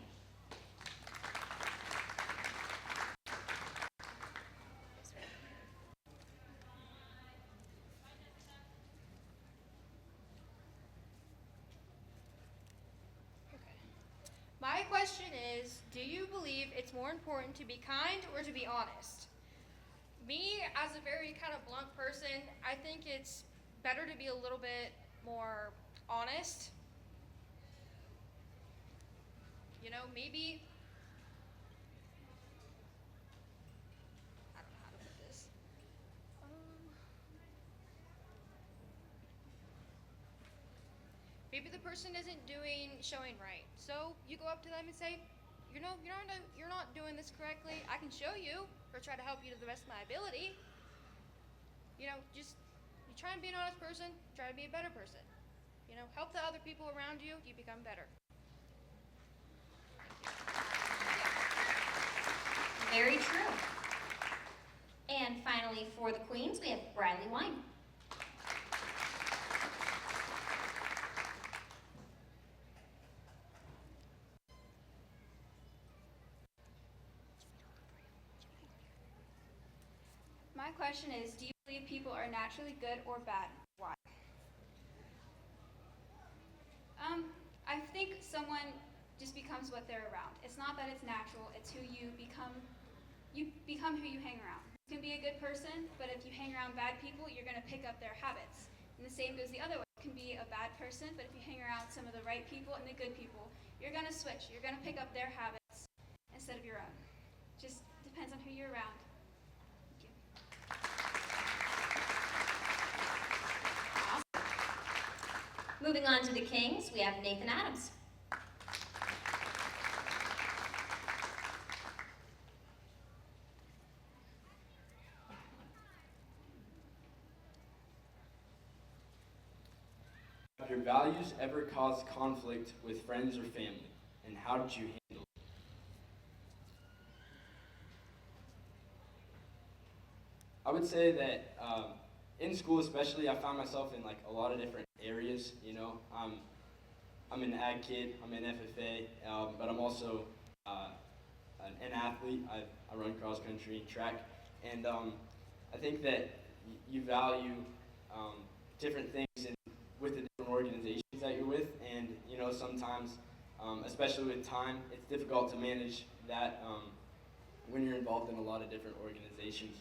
My question is, do you believe it's more important to be kind or to be honest? Me, as a very kind of blunt person, I think it's better to be a little bit more honest. Maybe, I don't know how to put this. Maybe the person isn't showing right. So you go up to them and say, you're not doing this correctly. I can show you or try to help you to the best of my ability. just you try and be an honest person, try to be a better person. Help the other people around you, you become better. Very true. And finally, for the Queens, we have Bradley Wine. My question is, do you believe people are naturally good or bad? Why? I think someone just becomes what they're around. It's not that it's natural, it's who you become. You become who you hang around. You can be a good person, but if you hang around bad people, you're going to pick up their habits. And the same goes the other way. You can be a bad person, but if you hang around some of the right people and the good people, you're going to switch. You're going to pick up their habits instead of your own. Just depends on who you're around. Moving on to the Kings, we have Nathan Adams. Have your values ever caused conflict with friends or family, and how did you handle it? I would say that in school especially, I found myself in like a lot of different areas, I'm an ag kid, I'm an FFA, but I'm also an athlete. I run cross country, track, and I think that you value different things with the different organizations that you're with, and sometimes, especially with time, it's difficult to manage that when you're involved in a lot of different organizations.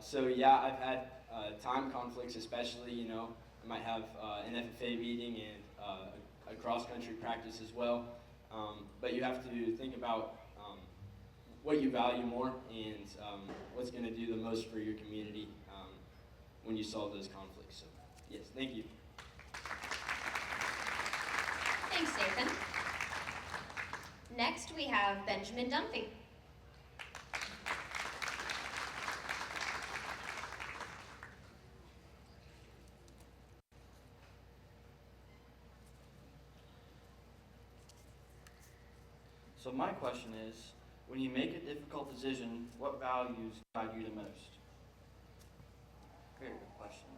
So yeah, I've had time conflicts, especially, I might have an FFA meeting and a cross-country practice as well. But you have to think about what you value more and what's going to do the most for your community when you solve those conflicts. So yes, thank you. Thanks, Nathan. Next, we have Benjamin Dunphy. So my question is, when you make a difficult decision, what values guide you the most? Very good question.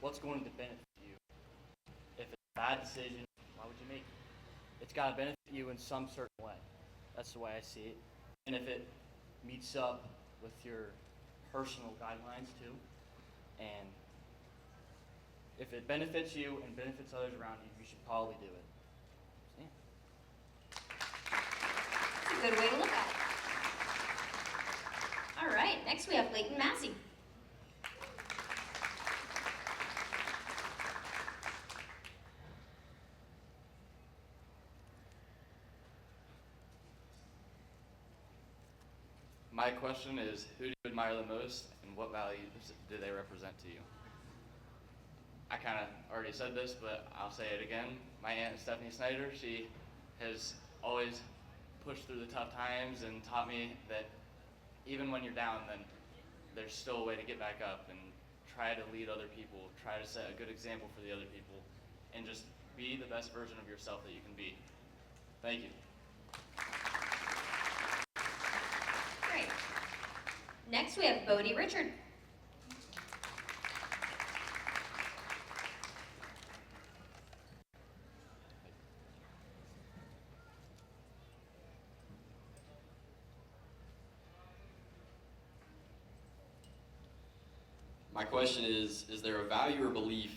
What's going to benefit you? If it's a bad decision, why would you make it? It's got to benefit you in some certain way. That's the way I see it. And if it meets up with your personal guidelines too, and if it benefits you and benefits others around you, you should probably do it. That's a good way to look at it. All right, next we have Leighton Massey. My question is, who do you admire the most and what values do they represent to you? I kind of already said this, but I'll say it again. My Aunt Stephanie Snyder, she has always pushed through the tough times and taught me that even when you're down, then there's still a way to get back up and try to lead other people, try to set a good example for the other people, and just be the best version of yourself that you can be. Thank you. Great. Next we have Bodie Richard. My question is there a value or belief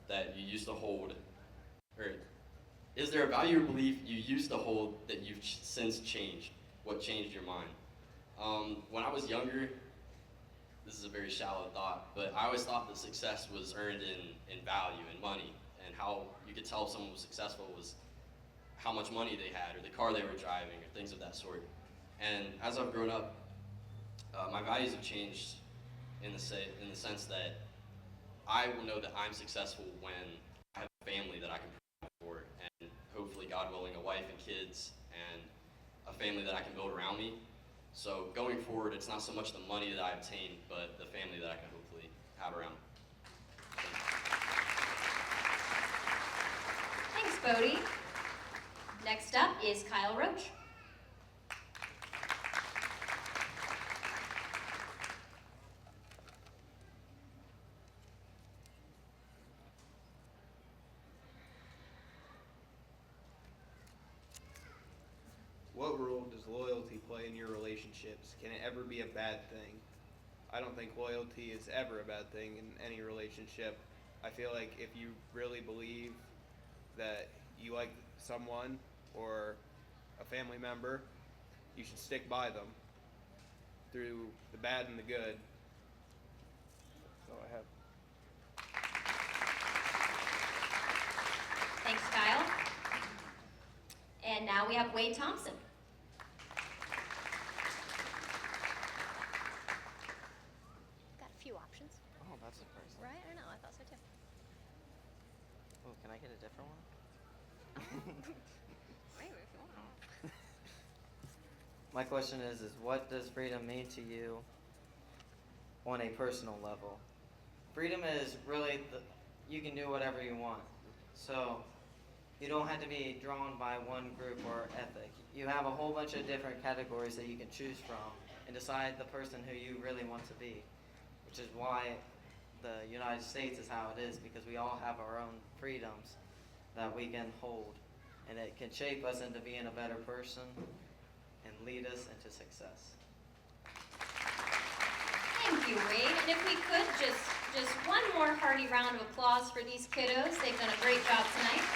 that you used to hold, or is there a value or belief you used to hold that you've since changed? What changed your mind? When I was younger, this is a very shallow thought, but I always thought that success was earned in value and money, and how you could tell if someone was successful was how much money they had, or the car they were driving, or things of that sort. And as I've grown up, my values have changed in the sense that I will know that I'm successful when I have a family that I can provide for, and hopefully, God willing, a wife and kids, and a family that I can build around me. So going forward, it's not so much the money that I obtain, but the family that I can hopefully have around me. Thanks, Bodie. Next up is Kyle Roach. What role does loyalty play in your relationships? Can it ever be a bad thing? I don't think loyalty is ever a bad thing in any relationship. I feel like if you really believe that you like someone or a family member, you should stick by them through the bad and the good. That's all I have. Thanks, Kyle. And now we have Wade Thompson. Got a few options. Oh, that's the first one. Right? I know. I thought so too. Oh, can I get a different one? Maybe if you want. My question is what does freedom mean to you on a personal level? Freedom is really you can do whatever you want. So you don't have to be drawn by one group or ethic. You have a whole bunch of different categories that you can choose from and decide the person who you really want to be, which is why the United States is how it is, because we all have our own freedoms that we can hold, and it can shape us into being a better person and lead us into success. Thank you, Wade. And if we could, just one more hearty round of applause for these kiddos. They've done a great job tonight.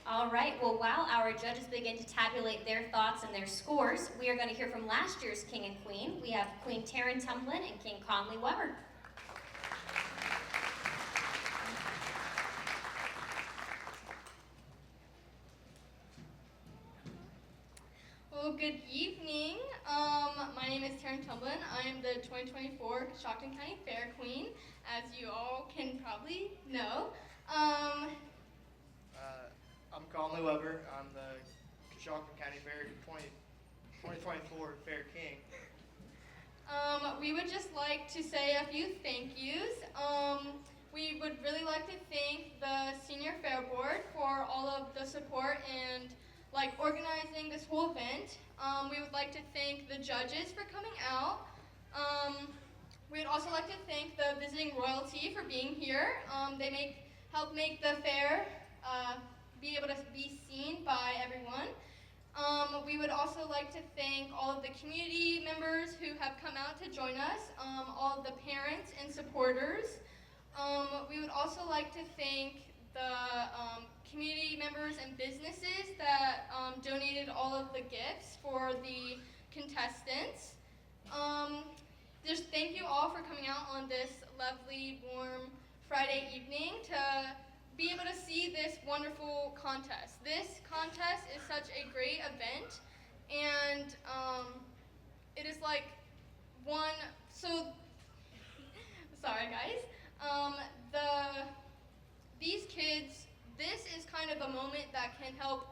All right, well, while our judges begin to tabulate their thoughts and their scores, we are going to hear from last year's King and Queen. We have Queen Taryn Tumblin and King Conley Weber. Well, good evening. My name is Taryn Tumblin. I am the 2024 Coshocton County Fair Queen, as you all can probably know. I'm Conley Weber. I'm the Coshocton County Fair 2024 Fair King. We would just like to say a few thank yous. We would really like to thank the Senior Fair Board for all of the support and organizing this whole event. We would like to thank the judges for coming out. We would also like to thank the visiting royalty for being here. They help make the fair be able to be seen by everyone. We would also like to thank all of the community members who have come out to join us, all of the parents and supporters. We would also like to thank the community members and businesses that donated all of the gifts for the contestants. Just thank you all for coming out on this lovely, warm Friday evening to be able to see this wonderful contest. This contest is such a great event, and it is sorry guys. These kids, this is kind of a moment that can help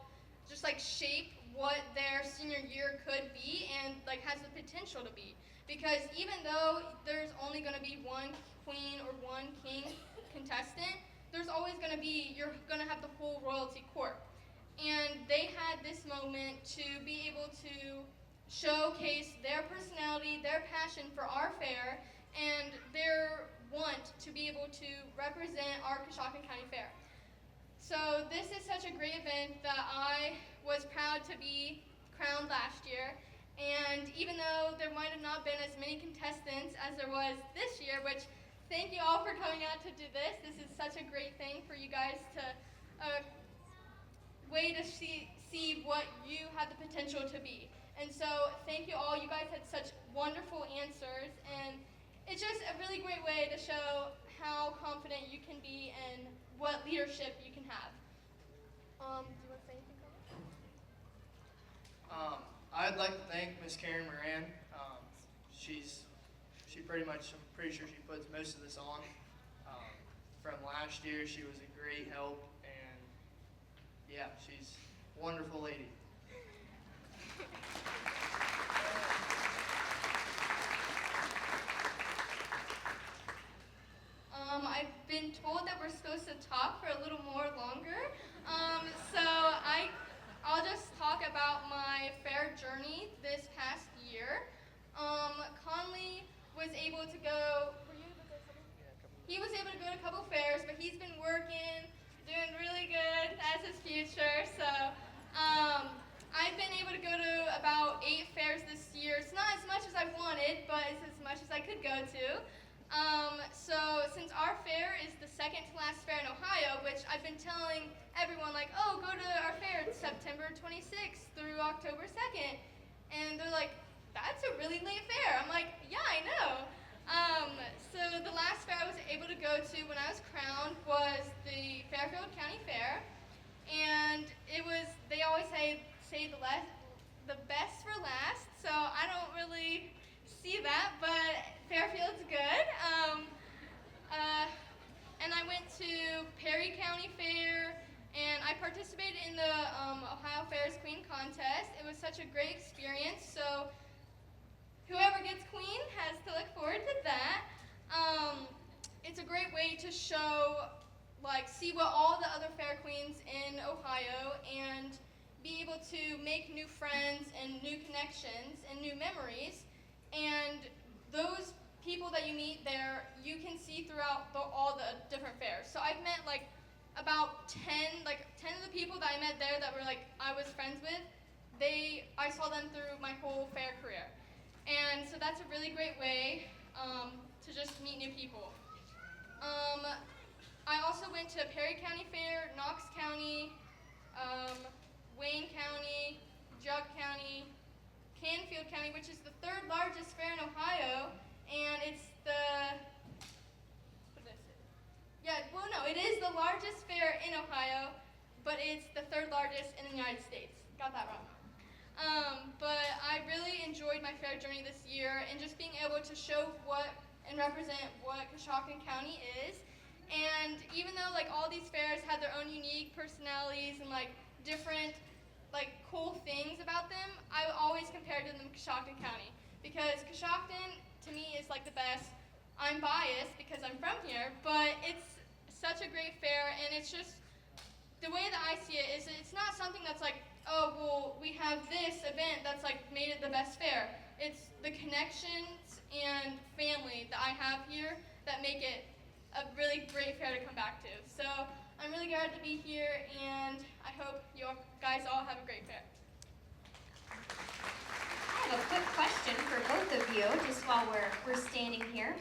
just shape what their senior year could be and has the potential to be. Because even though there's only going to be one queen or one king contestant, there's always going to be, you're going to have the whole royalty court. And they had this moment to be able to showcase their personality, their passion for our fair, and their want to be able to represent our Coshocton County Fair. So this is such a great event that I was proud to be crowned last year. And even though there might have not been as many contestants as there was this year, which thank you all for coming out to do this. This is such a great thing for you guys to way to see what you have the potential to be. And so thank you all. You guys had such wonderful answers, and it's just a really great way to show how confident you can be and what leadership you can have. Do you want to say anything, Carlos? I'd like to thank Miss Karen Moran. She pretty much, I'm pretty sure she puts most of this on. From last year, she was a great help, and yeah, she's a wonderful lady. I've been told that we're supposed to talk for a little more longer, so I'll just talk about my fair journey this past year. Conley was able to go. Were you able to go to He was able to go to a couple fairs, but he's been working, doing really good. That's his future. So I've been able to go to about 8 fairs this year. It's not as much as I wanted, but it's as much as I could go to. So since our fair is the second to last fair in Ohio, which I've been telling everyone, like, oh, go to our fair. It's September 26th through October 2nd. And they're like, that's a really late fair. I'm like, yeah, I know. So the last fair I was able to go to when I was crowned was the Fairfield County Fair. And it was, they always say the best for last. So I don't really see that, but Fairfield's good. And I went to Perry County Fair, and I participated in the Ohio Fair's Queen Contest. It was such a great experience, so whoever gets queen has to look forward to that. It's a great way to show, see what all the other fair queens in Ohio and be able to make new friends and new connections and new memories. And those people that you meet there, you can see throughout all the different fairs. So I've met about 10 of the people that I met there that were I was friends with. I saw them through my whole fair career. And so that's a really great way to just meet new people. I also went to Perry County Fair, Knox County, Wayne County, Jug County, Canfield County, which is the 3rd largest fair in Ohio, and it's it is the largest fair in Ohio, but it's the 3rd largest in the United States. Got that wrong. But I really enjoyed my fair journey this year and just being able to show and represent what Coshocton County is. And even though all these fairs had their own unique personalities and different cool things about them, I always compared them to Coshocton County because Coshocton to me is the best. I'm biased because I'm from here, but it's such a great fair, and it's just the way that I see it is it's not something that's oh, well, we have this event that's made it the best fair. It's the connections and family that I have here that make it a really great fair to come back to. So I'm really glad to be here, and I hope you guys all have a great fair. I have a quick question for both of you, just while we're standing here.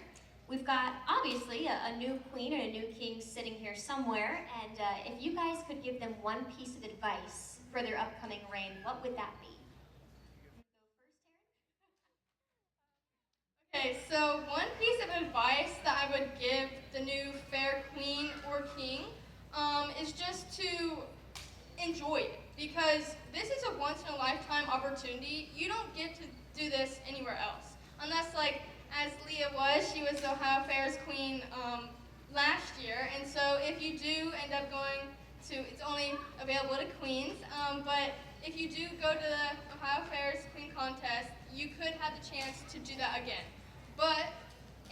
We've got, obviously, a new queen and a new king sitting here somewhere, and if you guys could give them one piece of advice for their upcoming reign, what would that be? Okay, so one piece of advice that I would give the new fair queen or king is just to enjoy it, because this is a once-in-a-lifetime opportunity. You don't get to do this anywhere else, unless as Leah was, she was the Ohio Fair's queen last year, and so if you do end up going to, it's only available to queens, but if you do go to the Ohio Fair's Queen Contest, you could have the chance to do that again. But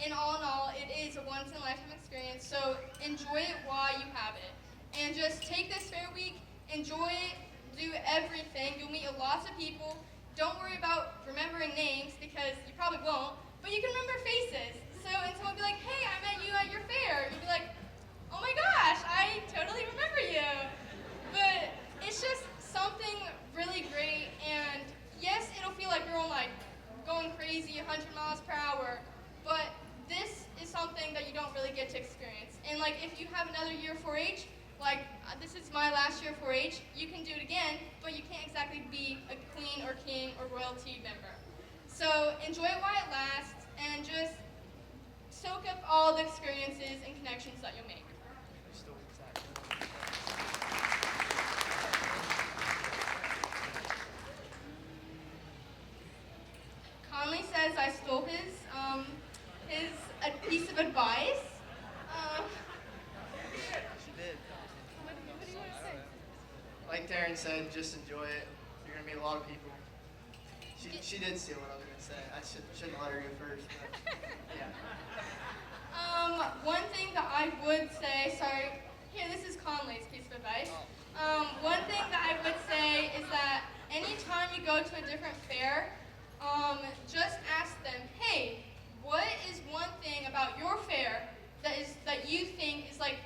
in all, it is a once-in-a-lifetime experience, so enjoy it while you have it. And just take this fair week, enjoy it, do everything. You'll meet lots of people. Don't worry about remembering names, because you probably won't, but you can remember faces. So, and someone will be like, hey, I met you at your fair. You'll be like, oh my gosh, I totally remember you. But it's just something really great, and yes, it'll feel like you're on going crazy 100 miles per hour, but this is something that you don't really get to experience. And if you have another year 4-H, this is my last year 4-H, you can do it again, but you can't exactly be a queen or king or royalty member. So enjoy it while it lasts, and just soak up all the experiences and connections that you'll make. is a piece of advice. What do you want to say? Like Taryn said, just enjoy it. You're gonna meet a lot of people. She did steal what I was gonna say. I shouldn't let her go first. But yeah. One thing that I would say, sorry, here, this is Conley's piece of advice. One thing that I would say is that anytime you go to a different fair, just ask them, hey, what is one thing about your fair that you think is like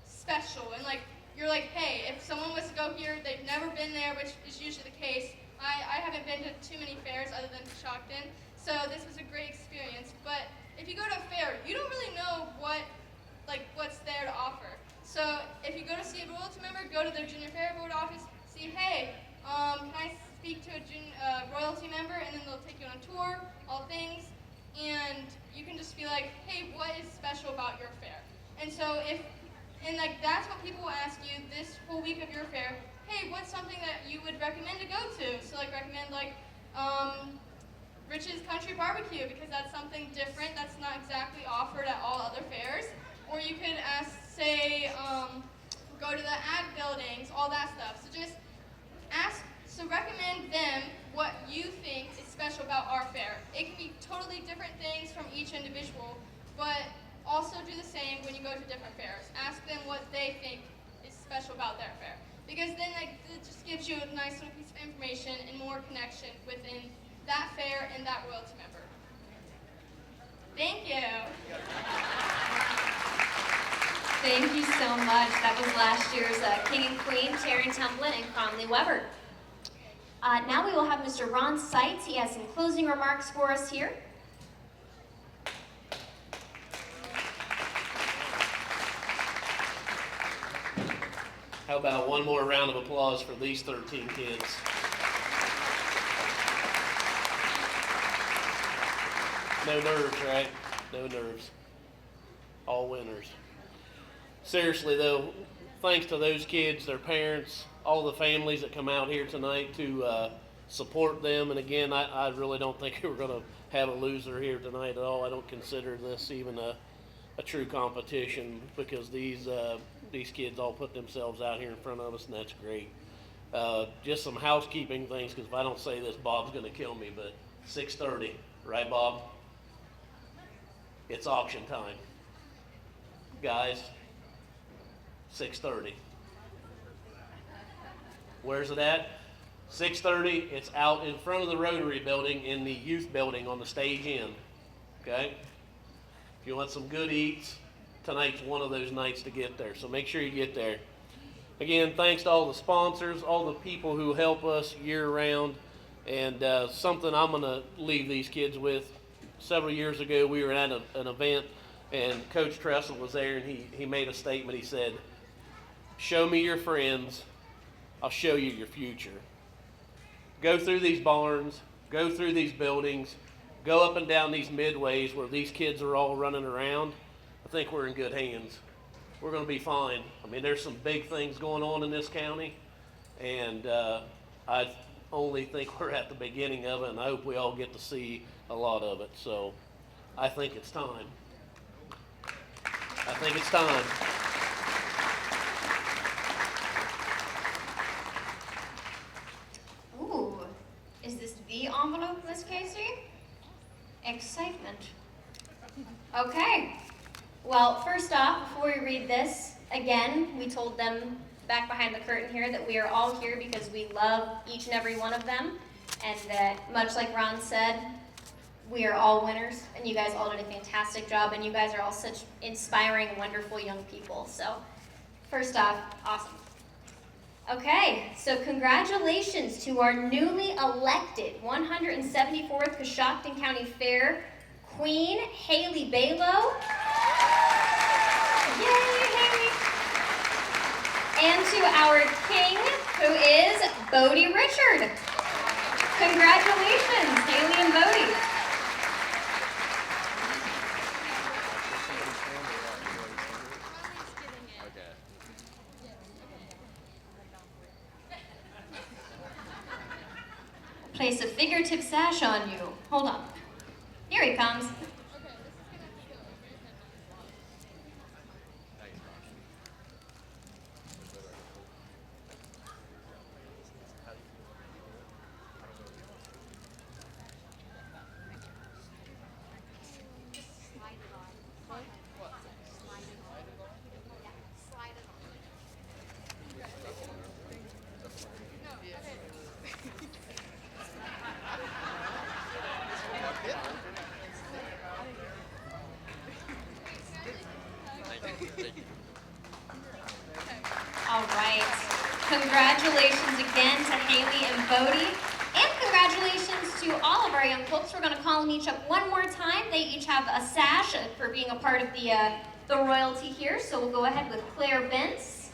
special? And like, you're like, hey, if someone was to go here, they've never been there, which is usually the case. I haven't been to too many fairs other than Coshocton, so this was a great experience. But if you go to a fair, you don't really know what's there to offer. So if you go to see a royalty member, go to their junior fair board office, see, hey, can I speak to a royalty member? And then they'll take you on a tour, all things, and you can just be like, hey, what is special about your fair? And so that's what people will ask you this whole week of your fair. Hey, what's something that you would recommend to go to? So recommend Rich's Country Barbecue, because that's something different that's not exactly offered at all other fairs. Or you could ask, say, go to the ag buildings, all that stuff. So just recommend them what you think is special about our fair. It can be totally different things from each individual, but also do the same when you go to different fairs. Ask them what they think is special about their fair. Because then it just gives you a nice little piece of information and more connection within that fair and that royalty member. Thank you. Thank you so much. That was last year's King and Queen, Taryn Templin and Conley Weber. Now we will have Mr. Ron Seitz. He has some closing remarks for us here. How about one more round of applause for these 13 kids? No nerves, right? No nerves. All winners. Seriously though, thanks to those kids, their parents, all the families that come out here tonight to support them. And again, I really don't think we're going to have a loser here tonight at all. I don't consider this even a true competition, because these kids all put themselves out here in front of us, and that's great. Just some housekeeping things, because if I don't say this, Bob's going to kill me, but 6:30, right, Bob? It's auction time. Guys, 6:30. Where's it at? 6:30, it's out in front of the Rotary building in the youth building on the stage end, okay? If you want some good eats, tonight's one of those nights to get there, so make sure you get there. Again, thanks to all the sponsors, all the people who help us year-round, and something I'm going to leave these kids with. Several years ago, we were at an event, and Coach Tressel was there, and he made a statement. He said, "Show me your friends, I'll show you your future." Go through these barns, go through these buildings, go up and down these midways where these kids are all running around. I think we're in good hands. We're going to be fine. I mean, there's some big things going on in this county, and I only think we're at the beginning of it, and I hope we all get to see a lot of it. So I think it's time. I think it's time. Ooh, is this the envelope, Miss Casey? Excitement. Okay. Well, first off, before we read this, again, we told them back behind the curtain here that we are all here because we love each and every one of them, and that, much like Ron said, we are all winners, and you guys all did a fantastic job, and you guys are all such inspiring, wonderful young people. So, first off, awesome. Okay, so congratulations to our newly elected 174th Coshocton County Fair Queen, Haley Balo. Yay, Haley! And to our king, who is Bodie Richard. Congratulations, Haley and Bodie. Place a figurative sash on you. Hold on. Here he comes. call them each up one more time. They each have a sash for being a part of the royalty here. So we'll go ahead with Claire Bentz.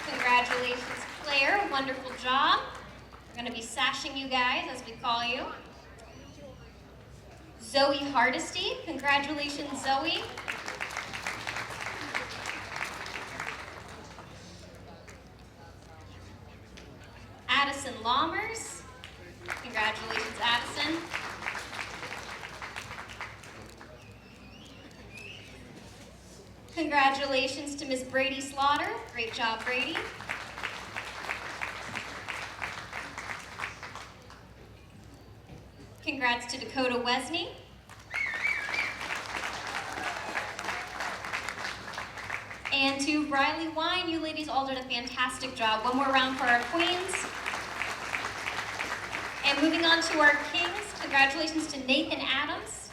Congratulations, Claire. Wonderful job. We're going to be sashing you guys, as we call you. Zoe Hardesty. Congratulations, Zoe. Addison Lammers. Congratulations, Addison. Congratulations to Ms. Brady Slaughter. Great job, Brady. Congrats to Dakota Wesney. And to Riley Wine, you ladies all did a fantastic job. One more round for our queens. And moving on to our kings, congratulations to Nathan Adams.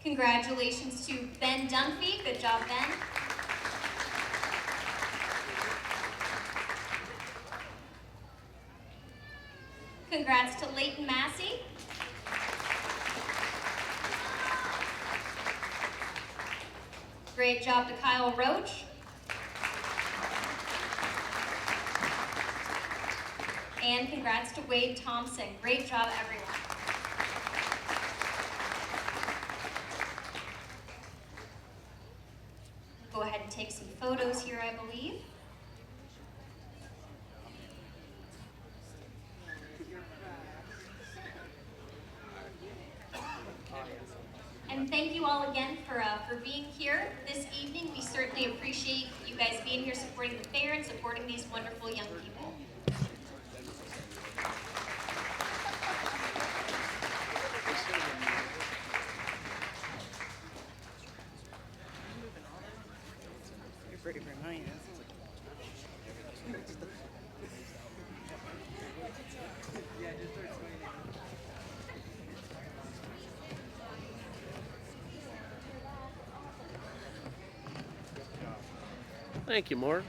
Congratulations to Ben Dunphy. Good job, Ben. Congrats to Leighton Massey. Great job to Kyle Roach. And congrats to Wade Thompson. Great job, everyone. Go ahead and take some photos here, I believe. And thank you all again for being here this evening. We certainly appreciate you guys being here, supporting the fair and supporting these wonderful young people. You're pretty reminiscent. Thank you, Mark.